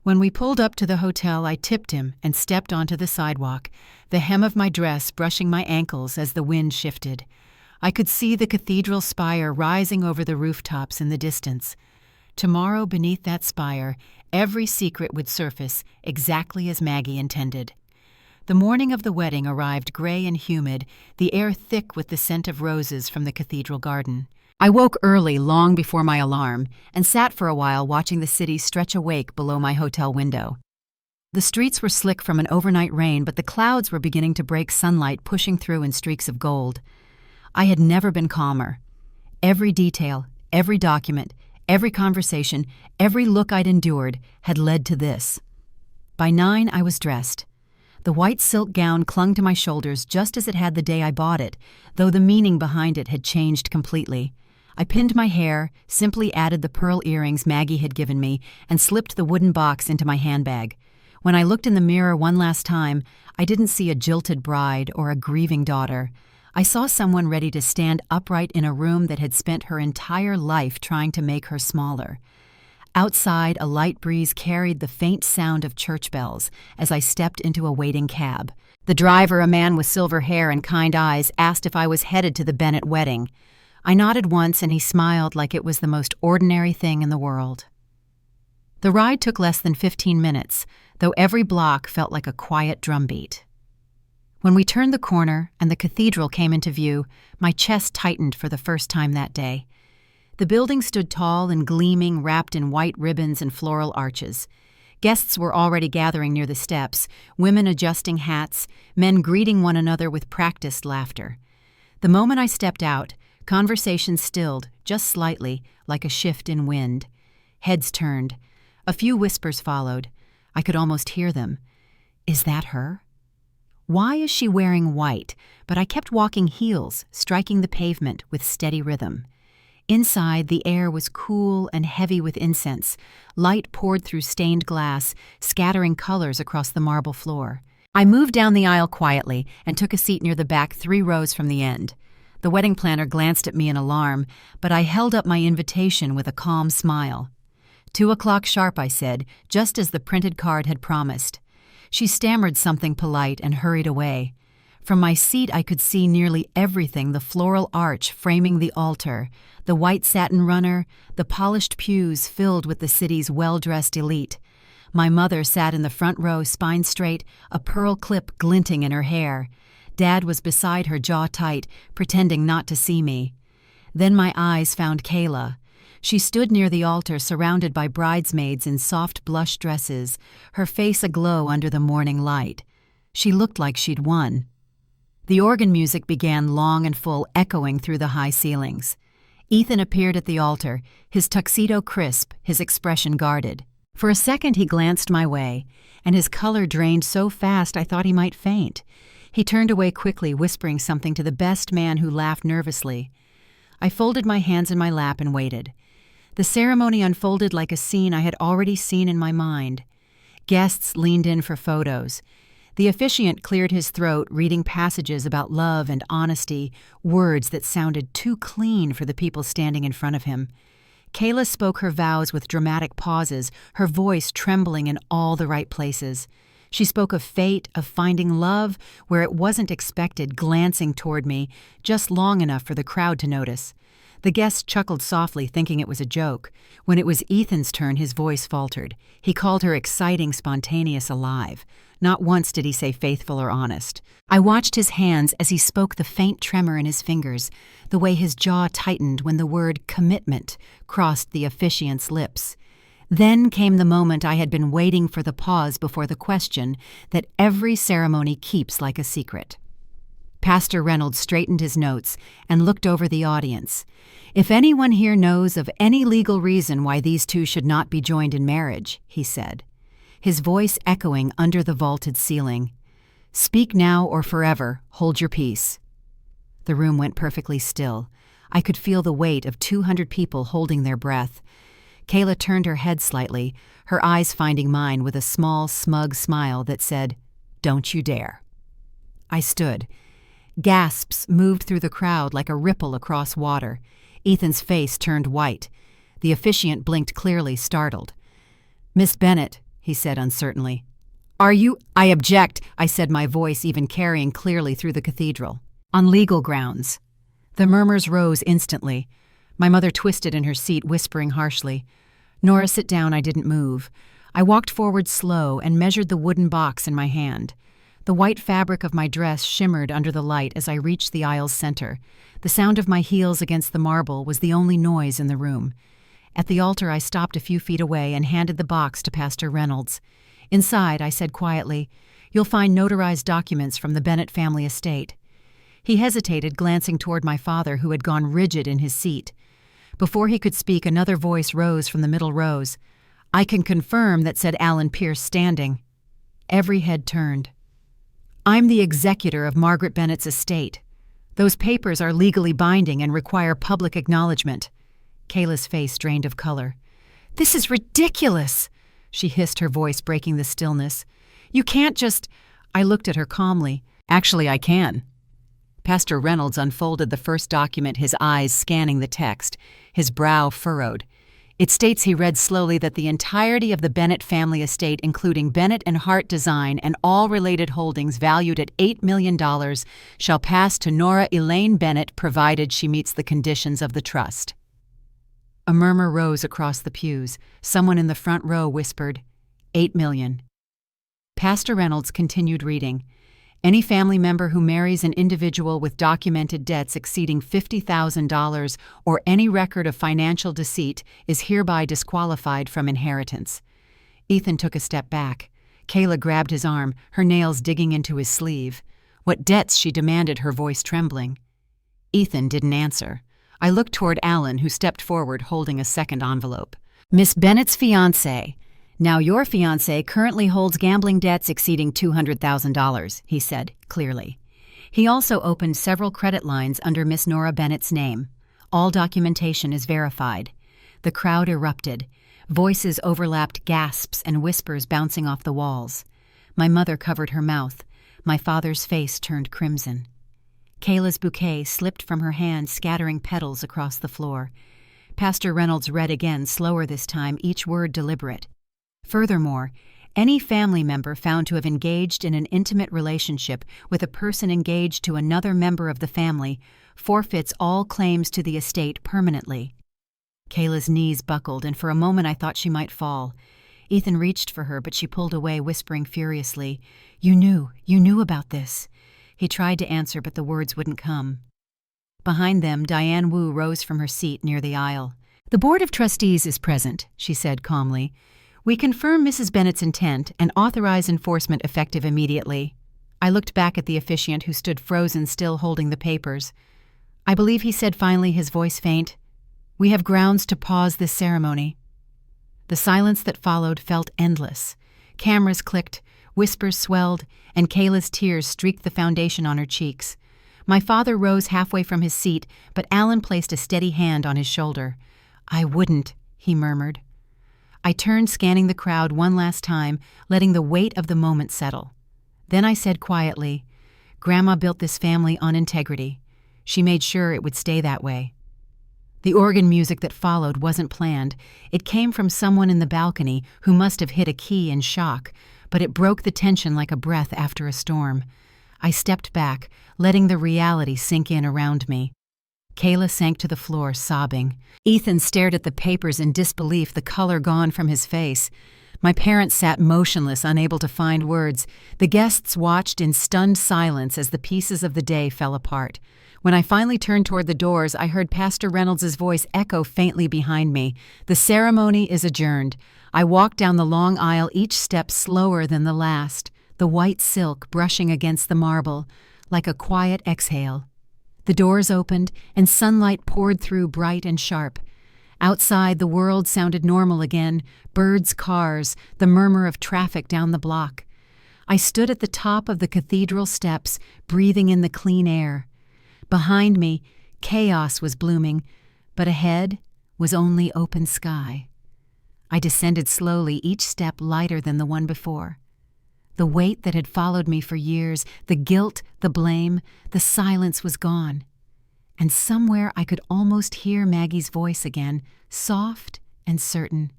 When we pulled up to the hotel, I tipped him and stepped onto the sidewalk, the hem of my dress brushing my ankles as the wind shifted. I could see the cathedral spire rising over the rooftops in the distance. Tomorrow, beneath that spire, every secret would surface exactly as Maggie intended. The morning of the wedding arrived gray and humid, the air thick with the scent of roses from the cathedral garden. I woke early, long before my alarm, and sat for a while watching the city stretch awake below my hotel window. The streets were slick from an overnight rain, but the clouds were beginning to break sunlight, pushing through in streaks of gold. I had never been calmer. Every detail, every document, every conversation, every look I'd endured had led to this. By 9, I was dressed. The white silk gown clung to my shoulders just as it had the day I bought it, though the meaning behind it had changed completely. I pinned my hair, simply added the pearl earrings Maggie had given me, and slipped the wooden box into my handbag. When I looked in the mirror one last time, I didn't see a jilted bride or a grieving daughter. I saw someone ready to stand upright in a room that had spent her entire life trying to make her smaller. Outside, a light breeze carried the faint sound of church bells as I stepped into a waiting cab. The driver, a man with silver hair and kind eyes, asked if I was headed to the Bennett wedding. I nodded once and he smiled like it was the most ordinary thing in the world. The ride took less than 15 minutes, though every block felt like a quiet drumbeat. When we turned the corner and the cathedral came into view, my chest tightened for the first time that day. The building stood tall and gleaming, wrapped in white ribbons and floral arches. Guests were already gathering near the steps, women adjusting hats, men greeting one another with practiced laughter. The moment I stepped out, conversation stilled, just slightly, like a shift in wind. Heads turned. A few whispers followed. I could almost hear them. Is that her? Why is she wearing white? But I kept walking heels, striking the pavement with steady rhythm. Inside, the air was cool and heavy with incense. Light poured through stained glass, scattering colors across the marble floor. I moved down the aisle quietly and took a seat near the back 3 rows from the end. The wedding planner glanced at me in alarm, but I held up my invitation with a calm smile. 2 o'clock sharp, I said, just as the printed card had promised. She stammered something polite and hurried away. From my seat I could see nearly everything: the floral arch framing the altar, the white satin runner, the polished pews filled with the city's well-dressed elite. My mother sat in the front row, spine straight, a pearl clip glinting in her hair. Dad was beside her, jaw tight, pretending not to see me. Then my eyes found Kayla. She stood near the altar, surrounded by bridesmaids in soft blush dresses, her face aglow under the morning light. She looked like she'd won. The organ music began long and full, echoing through the high ceilings. Ethan appeared at the altar, his tuxedo crisp, his expression guarded. For a second he glanced my way, and his color drained so fast I thought he might faint. He turned away quickly, whispering something to the best man, who laughed nervously. I folded my hands in my lap and waited. The ceremony unfolded like a scene I had already seen in my mind. Guests leaned in for photos. The officiant cleared his throat, reading passages about love and honesty, words that sounded too clean for the people standing in front of him. Kayla spoke her vows with dramatic pauses, her voice trembling in all the right places. She spoke of fate, of finding love where it wasn't expected, glancing toward me, just long enough for the crowd to notice. The guests chuckled softly, thinking it was a joke. When it was Ethan's turn, his voice faltered. He called her exciting, spontaneous, alive. Not once did he say faithful or honest. I watched his hands as he spoke, the faint tremor in his fingers, the way his jaw tightened when the word commitment crossed the officiant's lips. Then came the moment I had been waiting for, the pause before the question that every ceremony keeps like a secret. Pastor Reynolds straightened his notes and looked over the audience. "If anyone here knows of any legal reason why these two should not be joined in marriage," he said, his voice echoing under the vaulted ceiling, "speak now or forever hold your peace." The room went perfectly still. I could feel the weight of 200 people holding their breath. Kayla turned her head slightly, her eyes finding mine with a small, smug smile that said, "Don't you dare." I stood. Gasps moved through the crowd like a ripple across water. Ethan's face turned white. The officiant blinked clearly, startled. "Miss Bennett," he said uncertainly. "Are you—" "I object," I said, my voice even carrying clearly through the cathedral. "On legal grounds." The murmurs rose instantly. My mother twisted in her seat, whispering harshly. "Nora, sit down." I didn't move. I walked forward slow and measured the wooden box in my hand. The white fabric of my dress shimmered under the light as I reached the aisle's center. The sound of my heels against the marble was the only noise in the room. At the altar, I stopped a few feet away and handed the box to Pastor Reynolds. Inside, I said quietly, "You'll find notarized documents from the Bennett family estate." He hesitated, glancing toward my father, who had gone rigid in his seat. Before he could speak, another voice rose from the middle rows. "I can confirm that," said Alan Pierce, standing. Every head turned. "I'm the executor of Margaret Bennett's estate. Those papers are legally binding and require public acknowledgement." Kayla's face drained of color. "This is ridiculous," she hissed, her voice breaking the stillness. "You can't just—" I looked at her calmly. "Actually, I can." Pastor Reynolds unfolded the first document, his eyes scanning the text, his brow furrowed. It states, he read slowly, that the entirety of the Bennett family estate, including Bennett and Hart Design and all related holdings valued at $8 million, shall pass to Nora Elaine Bennett provided she meets the conditions of the trust. A murmur rose across the pews. Someone in the front row whispered, $8 million. Pastor Reynolds continued reading. Any family member who marries an individual with documented debts exceeding $50,000 or any record of financial deceit is hereby disqualified from inheritance. Ethan took a step back. Kayla grabbed his arm, her nails digging into his sleeve. "What debts?" she demanded, her voice trembling. Ethan didn't answer. I looked toward Alan, who stepped forward, holding a second envelope. "Miss Bennett's fiancé. Now your fiancé currently holds gambling debts exceeding $200,000, he said, clearly. He also opened several credit lines under Miss Nora Bennett's name. All documentation is verified." The crowd erupted. Voices overlapped, gasps and whispers bouncing off the walls. My mother covered her mouth. My father's face turned crimson. Kayla's bouquet slipped from her hand, scattering petals across the floor. Pastor Reynolds read again, slower this time, each word deliberate. Furthermore, any family member found to have engaged in an intimate relationship with a person engaged to another member of the family forfeits all claims to the estate permanently. Kayla's knees buckled, and for a moment I thought she might fall. Ethan reached for her, but she pulled away, whispering furiously, you knew about this." He tried to answer, but the words wouldn't come. Behind them, Diane Wu rose from her seat near the aisle. "The Board of Trustees is present," she said calmly. "We confirm Mrs. Bennett's intent and authorize enforcement effective immediately." I looked back at the officiant, who stood frozen still, holding the papers. "I believe," he said finally, his voice faint, "we have grounds to pause this ceremony." The silence that followed felt endless. Cameras clicked, whispers swelled, and Kayla's tears streaked the foundation on her cheeks. My father rose halfway from his seat, but Alan placed a steady hand on his shoulder. "I wouldn't," he murmured. I turned, scanning the crowd one last time, letting the weight of the moment settle. Then I said quietly, "Grandma built this family on integrity. She made sure it would stay that way." The organ music that followed wasn't planned. It came from someone in the balcony who must have hit a key in shock, but it broke the tension like a breath after a storm. I stepped back, letting the reality sink in around me. Kayla sank to the floor, sobbing. Ethan stared at the papers in disbelief, the color gone from his face. My parents sat motionless, unable to find words. The guests watched in stunned silence as the pieces of the day fell apart. When I finally turned toward the doors, I heard Pastor Reynolds' voice echo faintly behind me. "The ceremony is adjourned." I walked down the long aisle, each step slower than the last, the white silk brushing against the marble, like a quiet exhale. The doors opened, and sunlight poured through, bright and sharp. Outside, the world sounded normal again, birds, cars, the murmur of traffic down the block. I stood at the top of the cathedral steps, breathing in the clean air. Behind me, chaos was blooming, but ahead was only open sky. I descended slowly, each step lighter than the one before. The weight that had followed me for years, the guilt, the blame, the silence was gone. And somewhere I could almost hear Maggie's voice again, soft and certain.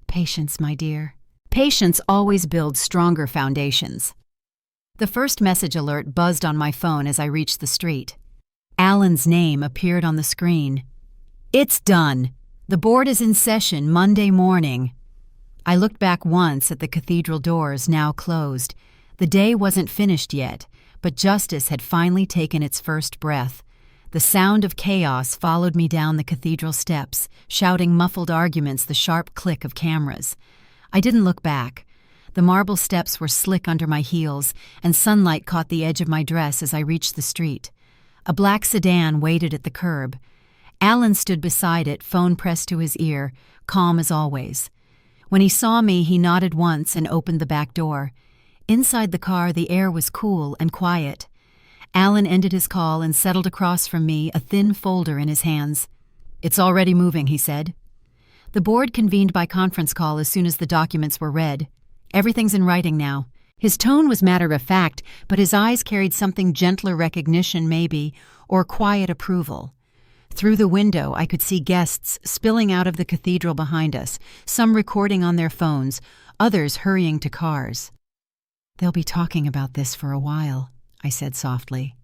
Patience, my dear. Patience always builds stronger foundations. The first message alert buzzed on my phone as I reached the street. Alan's name appeared on the screen. "It's done. The board is in session Monday morning." I looked back once at the cathedral doors, now closed. The day wasn't finished yet, but justice had finally taken its first breath. The sound of chaos followed me down the cathedral steps, shouting muffled arguments, the sharp click of cameras. I didn't look back. The marble steps were slick under my heels, and sunlight caught the edge of my dress as I reached the street. A black sedan waited at the curb. Alan stood beside it, phone pressed to his ear, calm as always. When he saw me, he nodded once and opened the back door. Inside the car, the air was cool and quiet. Alan ended his call and settled across from me, a thin folder in his hands. "It's already moving," he said. The board convened by conference call as soon as the documents were read. "Everything's in writing now." His tone was matter-of-fact, but his eyes carried something gentler recognition, maybe, or quiet approval. Through the window, I could see guests spilling out of the cathedral behind us, some recording on their phones, others hurrying to cars. "They'll be talking about this for a while," I said softly.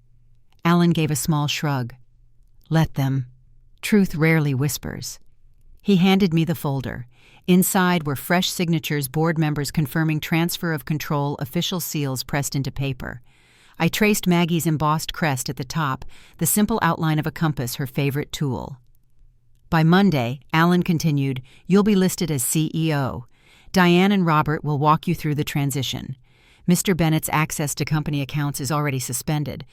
Alan gave a small shrug. "Let them. Truth rarely whispers." He handed me the folder. Inside were fresh signatures, board members confirming transfer of control, official seals pressed into paper. I traced Maggie's embossed crest at the top, the simple outline of a compass, her favorite tool. By Monday, Alan continued, "You'll be listed as CEO. Diane and Robert will walk you through the transition. Mr. Bennett's access to company accounts is already suspended."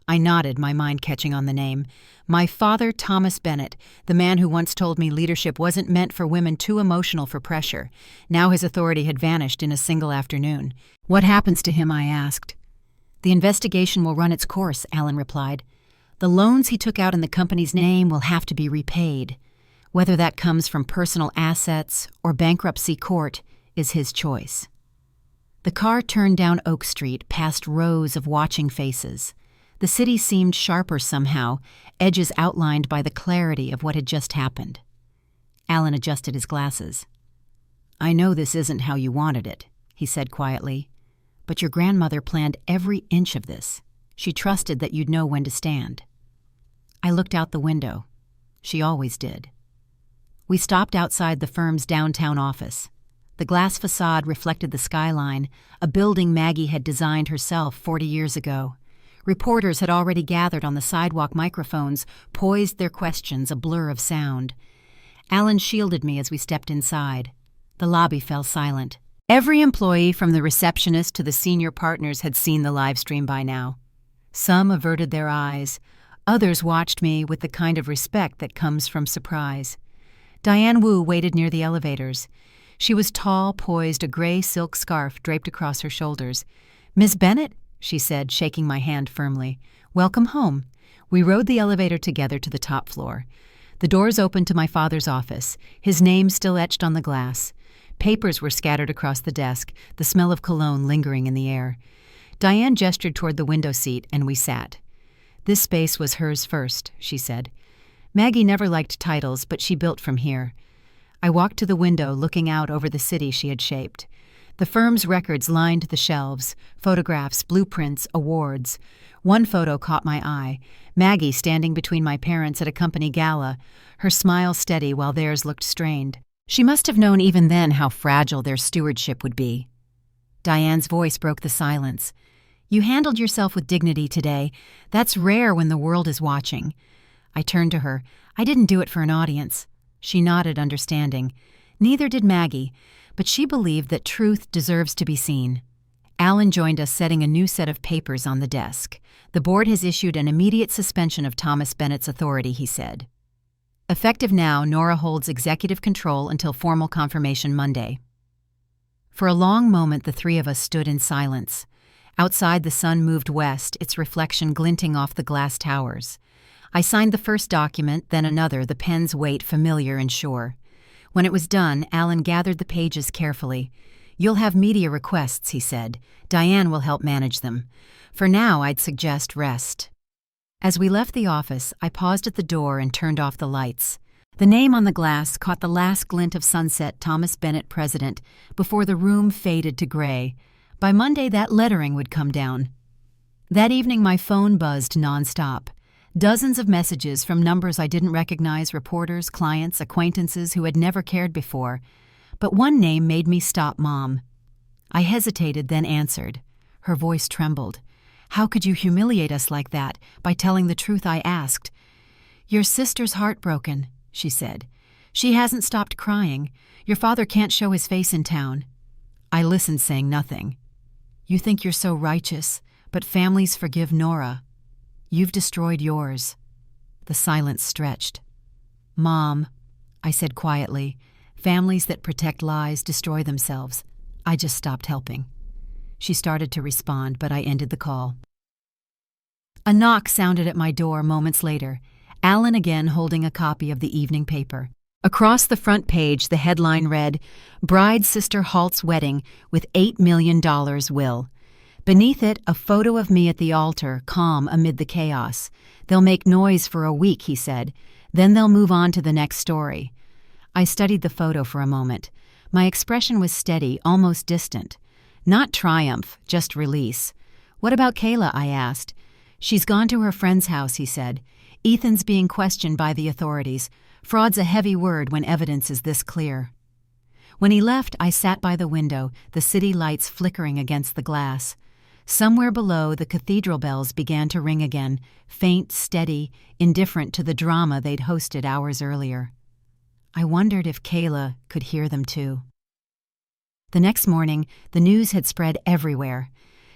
I nodded, my mind catching on the name. My father, Thomas Bennett, the man who once told me leadership wasn't meant for women too emotional for pressure. Now his authority had vanished in a single afternoon. "What happens to him?" I asked. "The investigation will run its course," Alan replied. "The loans he took out in the company's name will have to be repaid. Whether that comes from personal assets or bankruptcy court is his choice." The car turned down Oak Street, past rows of watching faces. The city seemed sharper somehow, edges outlined by the clarity of what had just happened. Alan adjusted his glasses. "I know this isn't how you wanted it," he said quietly, "but your grandmother planned every inch of this. She trusted that you'd know when to stand." I looked out the window. She always did. We stopped outside the firm's downtown office. The glass facade reflected the skyline, a building Maggie had designed herself 40 years ago. Reporters had already gathered on the sidewalk microphones, poised their questions, a blur of sound. Alan shielded me as we stepped inside. The lobby fell silent. Every employee from the receptionist to the senior partners had seen the live stream by now. Some averted their eyes. Others watched me with the kind of respect that comes from surprise. Diane Wu waited near the elevators. She was tall, poised, a gray silk scarf draped across her shoulders. "Miss Bennett," she said, shaking my hand firmly. "Welcome home." We rode the elevator together to the top floor. The doors opened to my father's office, his name still etched on the glass. Papers were scattered across the desk, the smell of cologne lingering in the air. Diane gestured toward the window seat, and we sat. "This space was hers first," she said. "Maggie never liked titles, but she built from here." I walked to the window, looking out over the city she had shaped. The firm's records lined the shelves, photographs, blueprints, awards. One photo caught my eye, Maggie standing between my parents at a company gala, her smile steady while theirs looked strained. She must have known even then how fragile their stewardship would be. Diane's voice broke the silence. "You handled yourself with dignity today. That's rare when the world is watching." I turned to her. "I didn't do it for an audience." She nodded, understanding. Neither did Maggie, but she believed that truth deserves to be seen. Alan joined us, setting a new set of papers on the desk. "The board has issued an immediate suspension of Thomas Bennett's authority," he said. "Effective now, Nora holds executive control until formal confirmation Monday." For a long moment, the three of us stood in silence. Outside, the sun moved west, its reflection glinting off the glass towers. I signed the first document, then another, the pen's weight familiar and sure. When it was done, Alan gathered the pages carefully. "You'll have media requests," he said. "Diane will help manage them. For now, I'd suggest rest." As we left the office, I paused at the door and turned off the lights. The name on the glass caught the last glint of sunset, Thomas Bennett, President, before the room faded to gray. By Monday, that lettering would come down. That evening, my phone buzzed nonstop. Dozens of messages from numbers I didn't recognize, reporters, clients, acquaintances who had never cared before. But one name made me stop, Mom. I hesitated, then answered. Her voice trembled. "How could you humiliate us like that, by telling the truth?" I asked. "Your sister's heartbroken," she said. "She hasn't stopped crying. Your father can't show his face in town." I listened, saying nothing. "You think you're so righteous, but families forgive Nora. You've destroyed yours." The silence stretched. "Mom," I said quietly, "families that protect lies destroy themselves. I just stopped helping." She started to respond, but I ended the call. A knock sounded at my door moments later, Alan again holding a copy of the evening paper. Across the front page, the headline read, "Bride Sister Halts Wedding with $8 million will." Beneath it, a photo of me at the altar, calm amid the chaos. "They'll make noise for a week," he said. "Then they'll move on to the next story." I studied the photo for a moment. My expression was steady, almost distant. Not triumph, just release. "What about Kayla?" I asked. "She's gone to her friend's house," he said. "Ethan's being questioned by the authorities. Fraud's a heavy word when evidence is this clear." When he left, I sat by the window, the city lights flickering against the glass. Somewhere below, the cathedral bells began to ring again, faint, steady, indifferent to the drama they'd hosted hours earlier. I wondered if Kayla could hear them too. The next morning, the news had spread everywhere.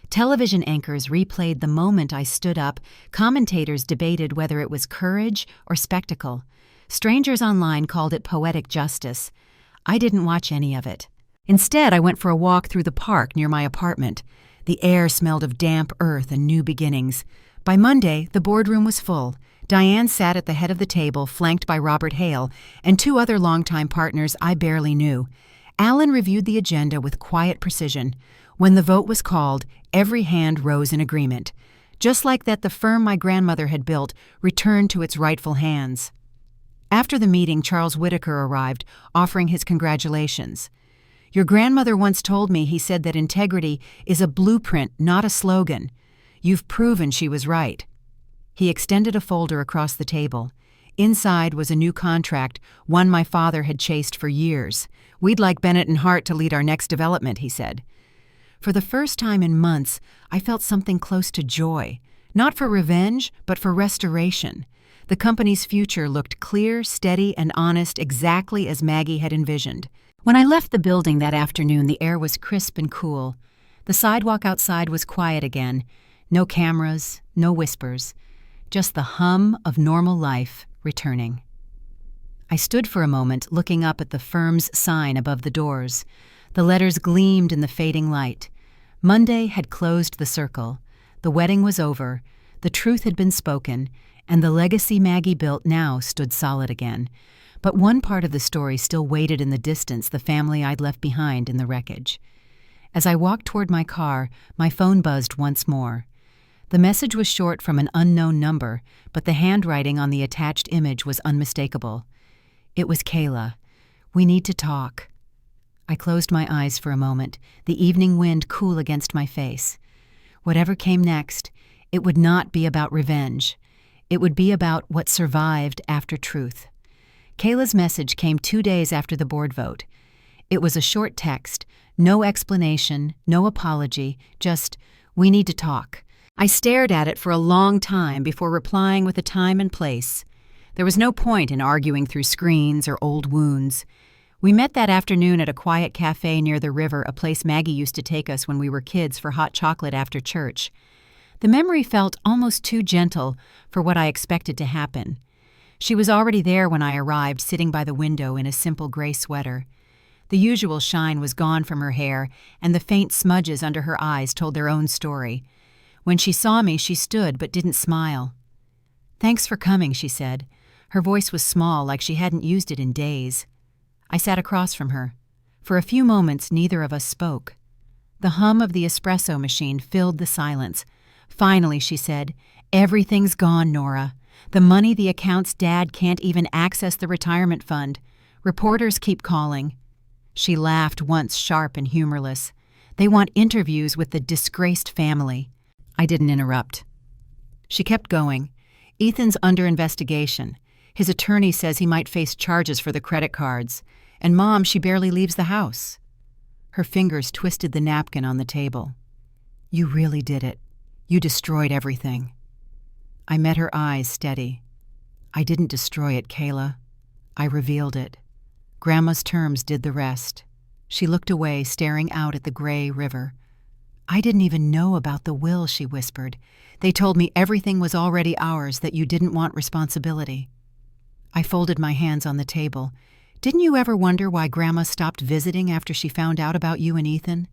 Television anchors replayed the moment I stood up. Commentators debated whether it was courage or spectacle. Strangers online called it poetic justice. I didn't watch any of it. Instead, I went for a walk through the park near my apartment. The air smelled of damp earth and new beginnings. By Monday, the boardroom was full. Diane sat at the head of the table, flanked by Robert Hale and two other longtime partners I barely knew. Alan reviewed the agenda with quiet precision. When the vote was called, every hand rose in agreement. Just like that, the firm my grandmother had built returned to its rightful hands. After the meeting, Charles Whitaker arrived, offering his congratulations. "Your grandmother once told me," he said, "that integrity is a blueprint, not a slogan. You've proven she was right." He extended a folder across the table. Inside was a new contract, one my father had chased for years. "We'd like Bennett and Hart to lead our next development," he said. For the first time in months, I felt something close to joy. Not for revenge, but for restoration. The company's future looked clear, steady, and honest, exactly as Maggie had envisioned. When I left the building that afternoon, the air was crisp and cool. The sidewalk outside was quiet again. No cameras, no whispers. Just the hum of normal life returning. I stood for a moment, looking up at the firm's sign above the doors. The letters gleamed in the fading light. Monday had closed the circle. The wedding was over. The truth had been spoken, and the legacy Maggie built now stood solid again. But one part of the story still waited in the distance, the family I'd left behind in the wreckage. As I walked toward my car, my phone buzzed once more. The message was short from an unknown number, but the handwriting on the attached image was unmistakable. It was Kayla. "We need to talk." I closed my eyes for a moment, the evening wind cool against my face. Whatever came next, it would not be about revenge. It would be about what survived after truth. Kayla's message came 2 days after the board vote. It was a short text, no explanation, no apology, just, "We need to talk." I stared at it for a long time before replying with a time and place. There was no point in arguing through screens or old wounds. We met that afternoon at a quiet cafe near the river, a place Maggie used to take us when we were kids for hot chocolate after church. The memory felt almost too gentle for what I expected to happen. She was already there when I arrived, sitting by the window in a simple gray sweater. The usual shine was gone from her hair, and the faint smudges under her eyes told their own story. When she saw me, she stood but didn't smile. "Thanks for coming," she said. Her voice was small, like she hadn't used it in days. I sat across from her. For a few moments, neither of us spoke. The hum of the espresso machine filled the silence. Finally, she said, "Everything's gone, Nora. The money the account's dad can't even access the retirement fund. Reporters keep calling." She laughed once, sharp and humorless. "They want interviews with the disgraced family." I didn't interrupt. She kept going. "Ethan's under investigation. His attorney says he might face charges for the credit cards. And Mom, she barely leaves the house." Her fingers twisted the napkin on the table. "You really did it. You destroyed everything." I met her eyes steady. "I didn't destroy it, Kayla. I revealed it. Grandma's terms did the rest." She looked away, staring out at the gray river. "I didn't even know about the will," she whispered. "They told me everything was already ours, that you didn't want responsibility." I folded my hands on the table. "Didn't you ever wonder why Grandma stopped visiting after she found out about you and Ethan?"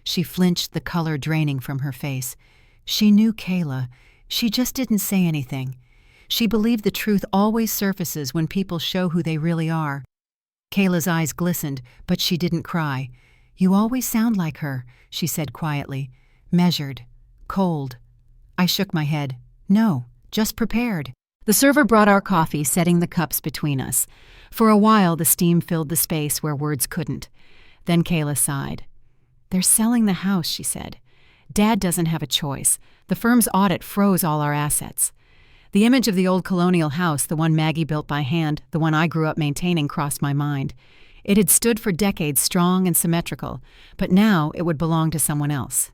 She flinched, the color draining from her face. "She knew Kayla. She just didn't say anything. She believed the truth always surfaces when people show who they really are." Kayla's eyes glistened, but she didn't cry. "You always sound like her," she said quietly. "Measured. Cold." I shook my head. "No, just prepared." The server brought our coffee, setting the cups between us. For a while, the steam filled the space where words couldn't. Then Kayla sighed. "They're selling the house," she said. "Dad doesn't have a choice. The firm's audit froze all our assets." The image of the old colonial house, the one Maggie built by hand, the one I grew up maintaining, crossed my mind. It had stood for decades strong and symmetrical, but now it would belong to someone else.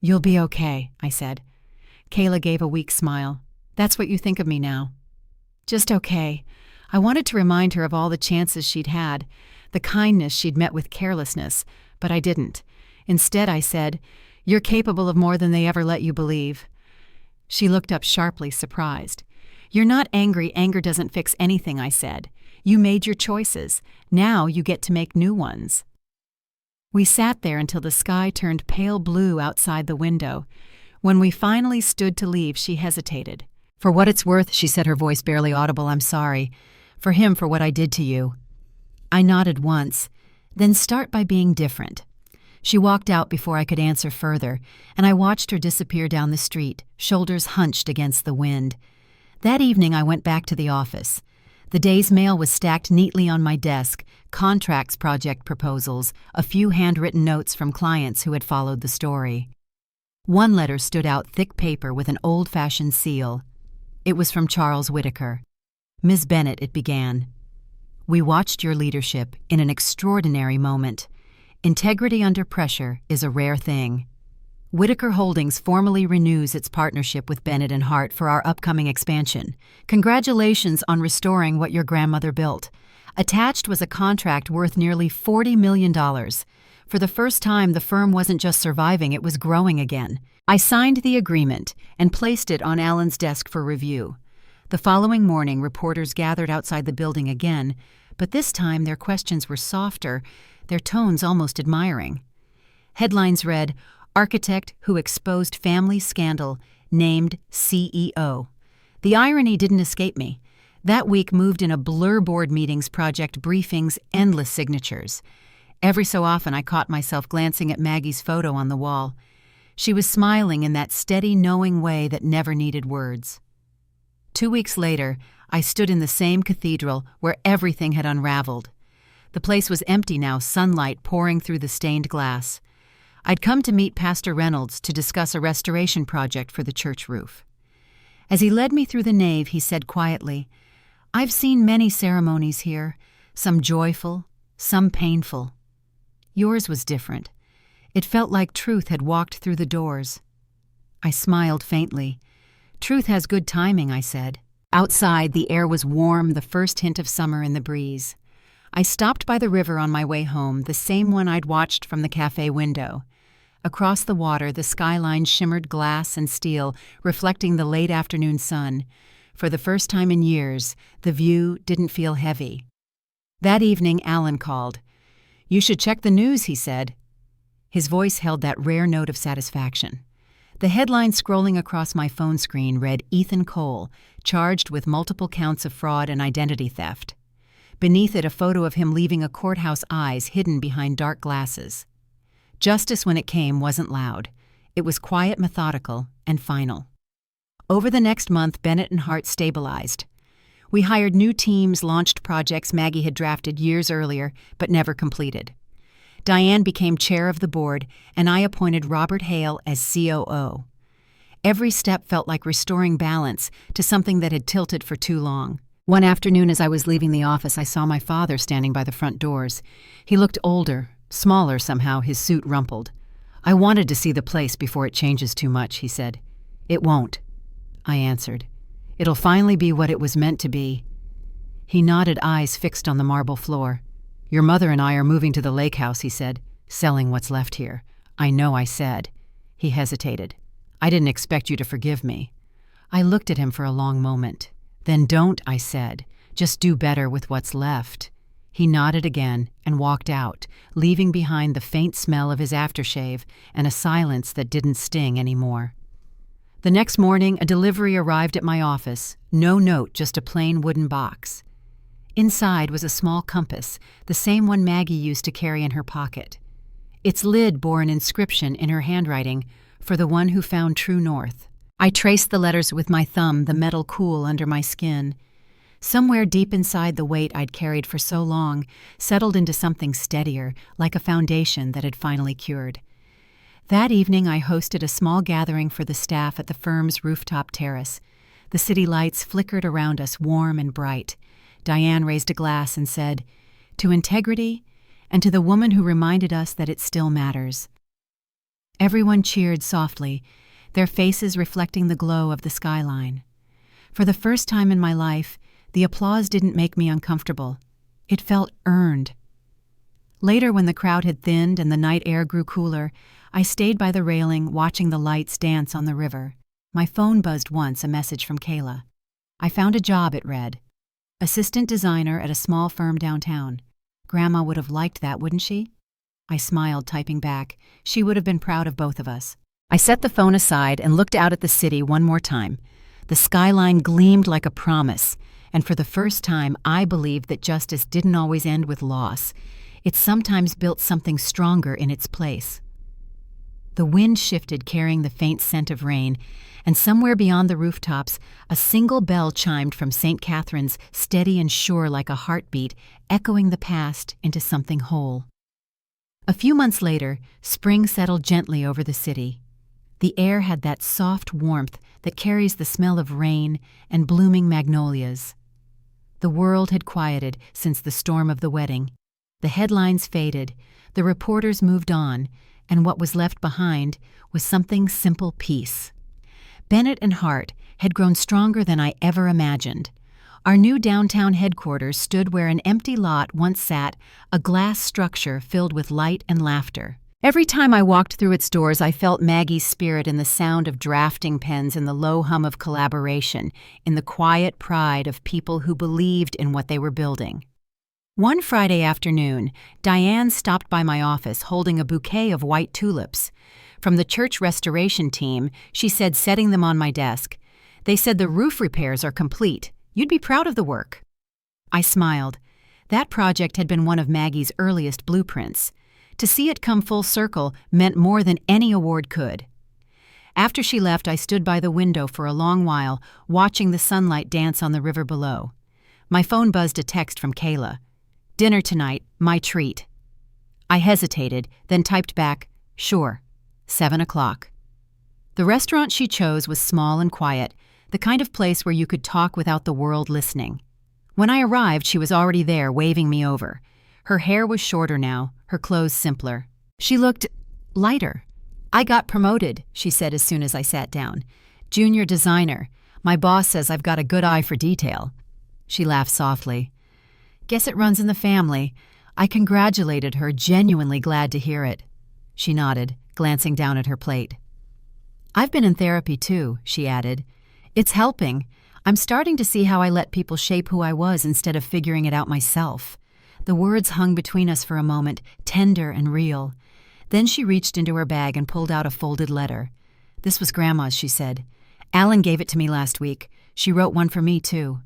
"You'll be okay," I said. Kayla gave a weak smile. "That's what you think of me now." "Just okay." I wanted to remind her of all the chances she'd had, the kindness she'd met with carelessness, but I didn't. Instead, I said, "You're capable of more than they ever let you believe." She looked up sharply, surprised. "You're not angry. Anger doesn't fix anything," I said. "You made your choices. Now you get to make new ones." We sat there until the sky turned pale blue outside the window. When we finally stood to leave, she hesitated. "For what it's worth," she said, her voice barely audible, "I'm sorry. For him, for what I did to you." I nodded once. "Then start by being different." She walked out before I could answer further, and I watched her disappear down the street, shoulders hunched against the wind. That evening I went back to the office. The day's mail was stacked neatly on my desk, contracts, project proposals, a few handwritten notes from clients who had followed the story. One letter stood out, thick paper with an old-fashioned seal. It was from Charles Whitaker. "Ms. Bennett," it began. "We watched your leadership in an extraordinary moment. Integrity under pressure is a rare thing. Whitaker Holdings formally renews its partnership with Bennett and Hart for our upcoming expansion. Congratulations on restoring what your grandmother built." Attached was a contract worth nearly $40 million. For the first time, the firm wasn't just surviving, it was growing again. I signed the agreement and placed it on Alan's desk for review. The following morning, reporters gathered outside the building again, but this time their questions were softer, their tones almost admiring. Headlines read, "Architect who exposed family scandal, named CEO." The irony didn't escape me. That week moved in a blur board meetings, project briefings, endless signatures. Every so often I caught myself glancing at Maggie's photo on the wall. She was smiling in that steady, knowing way that never needed words. 2 weeks later, I stood in the same cathedral where everything had unraveled. The place was empty now, sunlight pouring through the stained glass. I'd come to meet Pastor Reynolds to discuss a restoration project for the church roof. As he led me through the nave, he said quietly, "I've seen many ceremonies here, some joyful, some painful. Yours was different. It felt like truth had walked through the doors." I smiled faintly. "Truth has good timing," I said. Outside, the air was warm, the first hint of summer in the breeze. I stopped by the river on my way home, the same one I'd watched from the cafe window. Across the water, the skyline shimmered glass and steel, reflecting the late afternoon sun. For the first time in years, the view didn't feel heavy. That evening, Alan called. "You should check the news," he said. His voice held that rare note of satisfaction. The headline scrolling across my phone screen read Ethan Cole, charged with multiple counts of fraud and identity theft. Beneath it, a photo of him leaving a courthouse eyes hidden behind dark glasses. Justice, when it came, wasn't loud. It was quiet, methodical, and final. Over the next month, Bennett and Hart stabilized. We hired new teams, launched projects Maggie had drafted years earlier but never completed. Diane became chair of the board, and I appointed Robert Hale as COO. Every step felt like restoring balance to something that had tilted for too long. One afternoon as I was leaving the office, I saw my father standing by the front doors. He looked older, smaller somehow, his suit rumpled. "I wanted to see the place before it changes too much," he said. "It won't," I answered. "It'll finally be what it was meant to be." He nodded, eyes fixed on the marble floor. "Your mother and I are moving to the lake house," he said, "selling what's left here." "I know," I said. He hesitated. "I didn't expect you to forgive me." I looked at him for a long moment. "Then don't," I said. "Just do better with what's left." He nodded again and walked out, leaving behind the faint smell of his aftershave and a silence that didn't sting anymore. The next morning, a delivery arrived at my office. No note, just a plain wooden box. Inside was a small compass, the same one Maggie used to carry in her pocket. Its lid bore an inscription in her handwriting, "For the one who found true north." I traced the letters with my thumb, the metal cool under my skin. Somewhere deep inside, the weight I'd carried for so long settled into something steadier, like a foundation that had finally cured. That evening, I hosted a small gathering for the staff at the firm's rooftop terrace. The city lights flickered around us, warm and bright. Diane raised a glass and said, "To integrity, and to the woman who reminded us that it still matters." Everyone cheered softly, their faces reflecting the glow of the skyline. For the first time in my life, the applause didn't make me uncomfortable. It felt earned. Later, when the crowd had thinned and the night air grew cooler, I stayed by the railing, watching the lights dance on the river. My phone buzzed once, a message from Kayla. "I found a job," it read. "Assistant designer at a small firm downtown. Grandma would have liked that, wouldn't she?" I smiled, typing back. She would have been proud of both of us. I set the phone aside and looked out at the city one more time. The skyline gleamed like a promise, and for the first time I believed that justice didn't always end with loss. It sometimes built something stronger in its place. The wind shifted, carrying the faint scent of rain, and somewhere beyond the rooftops, a single bell chimed from St. Catherine's, steady and sure like a heartbeat, echoing the past into something whole. A few months later, spring settled gently over the city. The air had that soft warmth that carries the smell of rain and blooming magnolias. The world had quieted since the storm of the wedding. The headlines faded, the reporters moved on, and what was left behind was something simple: peace. Bennett and Hart had grown stronger than I ever imagined. Our new downtown headquarters stood where an empty lot once sat, a glass structure filled with light and laughter. Every time I walked through its doors, I felt Maggie's spirit in the sound of drafting pens, in the low hum of collaboration, in the quiet pride of people who believed in what they were building. One Friday afternoon, Diane stopped by my office holding a bouquet of white tulips. From the church restoration team, she said, setting them on my desk, "They said the roof repairs are complete. You'd be proud of the work." I smiled. That project had been one of Maggie's earliest blueprints. To see it come full circle meant more than any award could. After she left, I stood by the window for a long while, watching the sunlight dance on the river below. My phone buzzed a text from Kayla. "Dinner tonight, my treat." I hesitated, then typed back, "Sure, 7 o'clock. The restaurant she chose was small and quiet, the kind of place where you could talk without the world listening. When I arrived, she was already there, waving me over. Her hair was shorter now, her clothes simpler. She looked lighter. "I got promoted," she said as soon as I sat down. "Junior designer. My boss says I've got a good eye for detail." She laughed softly. "Guess it runs in the family." I congratulated her, genuinely glad to hear it. She nodded, glancing down at her plate. "I've been in therapy too," she added. "It's helping. I'm starting to see how I let people shape who I was instead of figuring it out myself. The words hung between us for a moment, tender and real. Then she reached into her bag and pulled out a folded letter. "This was Grandma's," she said. "Alan gave it to me last week. She wrote one for me, too."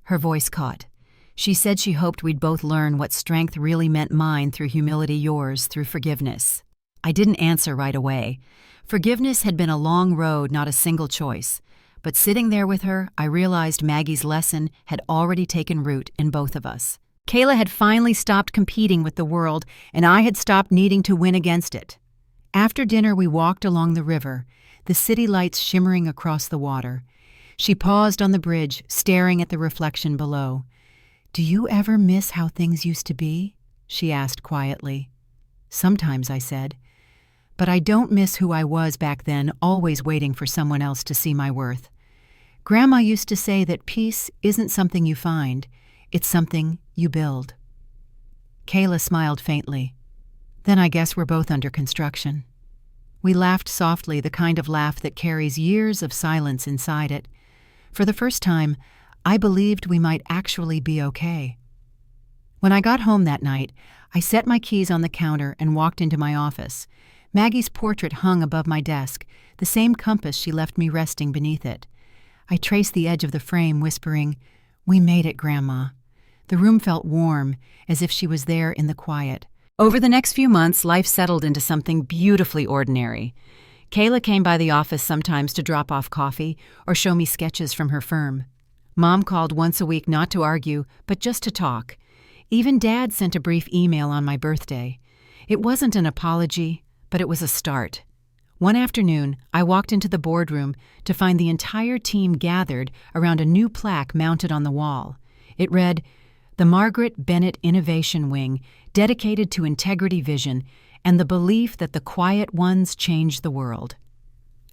Her voice caught. She said she hoped we'd both learn what strength really meant, mine through humility, yours through forgiveness. I didn't answer right away. Forgiveness had been a long road, not a single choice. But sitting there with her, I realized Maggie's lesson had already taken root in both of us. Kayla had finally stopped competing with the world, and I had stopped needing to win against it. After dinner, we walked along the river, the city lights shimmering across the water. She paused on the bridge, staring at the reflection below. "Do you ever miss how things used to be?" she asked quietly. "Sometimes," I said. "But I don't miss who I was back then, always waiting for someone else to see my worth. Grandma used to say that peace isn't something you find, it's something you build." Kayla smiled faintly. "Then I guess we're both under construction." We laughed softly, the kind of laugh that carries years of silence inside it. For the first time, I believed we might actually be okay. When I got home that night, I set my keys on the counter and walked into my office. Maggie's portrait hung above my desk, the same compass she left me resting beneath it. I traced the edge of the frame, whispering, "We made it, Grandma." The room felt warm, as if she was there in the quiet. Over the next few months, life settled into something beautifully ordinary. Kayla came by the office sometimes to drop off coffee or show me sketches from her firm. Mom called once a week, not to argue, but just to talk. Even Dad sent a brief email on my birthday. It wasn't an apology, but it was a start. One afternoon, I walked into the boardroom to find the entire team gathered around a new plaque mounted on the wall. It read, "The Margaret Bennett Innovation Wing, dedicated to integrity, vision, and the belief that the quiet ones change the world."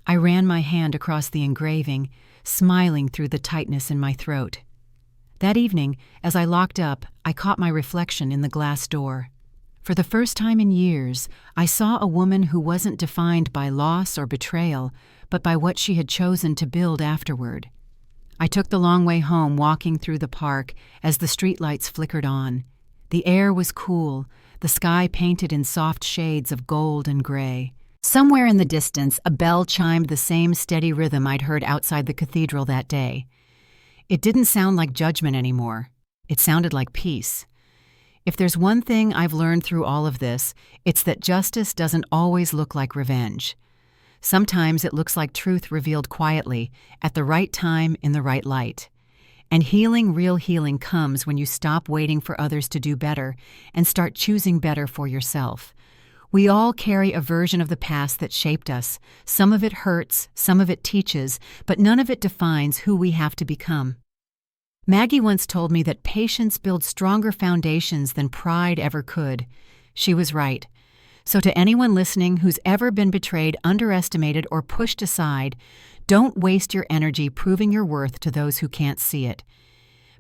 I ran my hand across the engraving, smiling through the tightness in my throat. That evening, as I locked up, I caught my reflection in the glass door. For the first time in years, I saw a woman who wasn't defined by loss or betrayal, but by what she had chosen to build afterward. I took the long way home, walking through the park as the streetlights flickered on. The air was cool, the sky painted in soft shades of gold and gray. Somewhere in the distance, a bell chimed the same steady rhythm I'd heard outside the cathedral that day. It didn't sound like judgment anymore. It sounded like peace. If there's one thing I've learned through all of this, it's that justice doesn't always look like revenge. Sometimes it looks like truth revealed quietly, at the right time, in the right light. And healing, real healing, comes when you stop waiting for others to do better and start choosing better for yourself. We all carry a version of the past that shaped us. Some of it hurts, some of it teaches, but none of it defines who we have to become. Maggie once told me that patience builds stronger foundations than pride ever could. She was right. So to anyone listening who's ever been betrayed, underestimated, or pushed aside, don't waste your energy proving your worth to those who can't see it.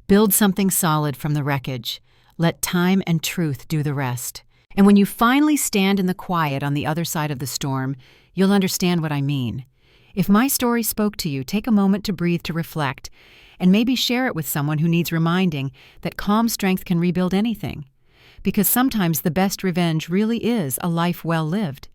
Build something solid from the wreckage. Let time and truth do the rest. And when you finally stand in the quiet on the other side of the storm, you'll understand what I mean. If my story spoke to you, take a moment to breathe, to reflect, and maybe share it with someone who needs reminding that calm strength can rebuild anything. Because sometimes the best revenge really is a life well lived.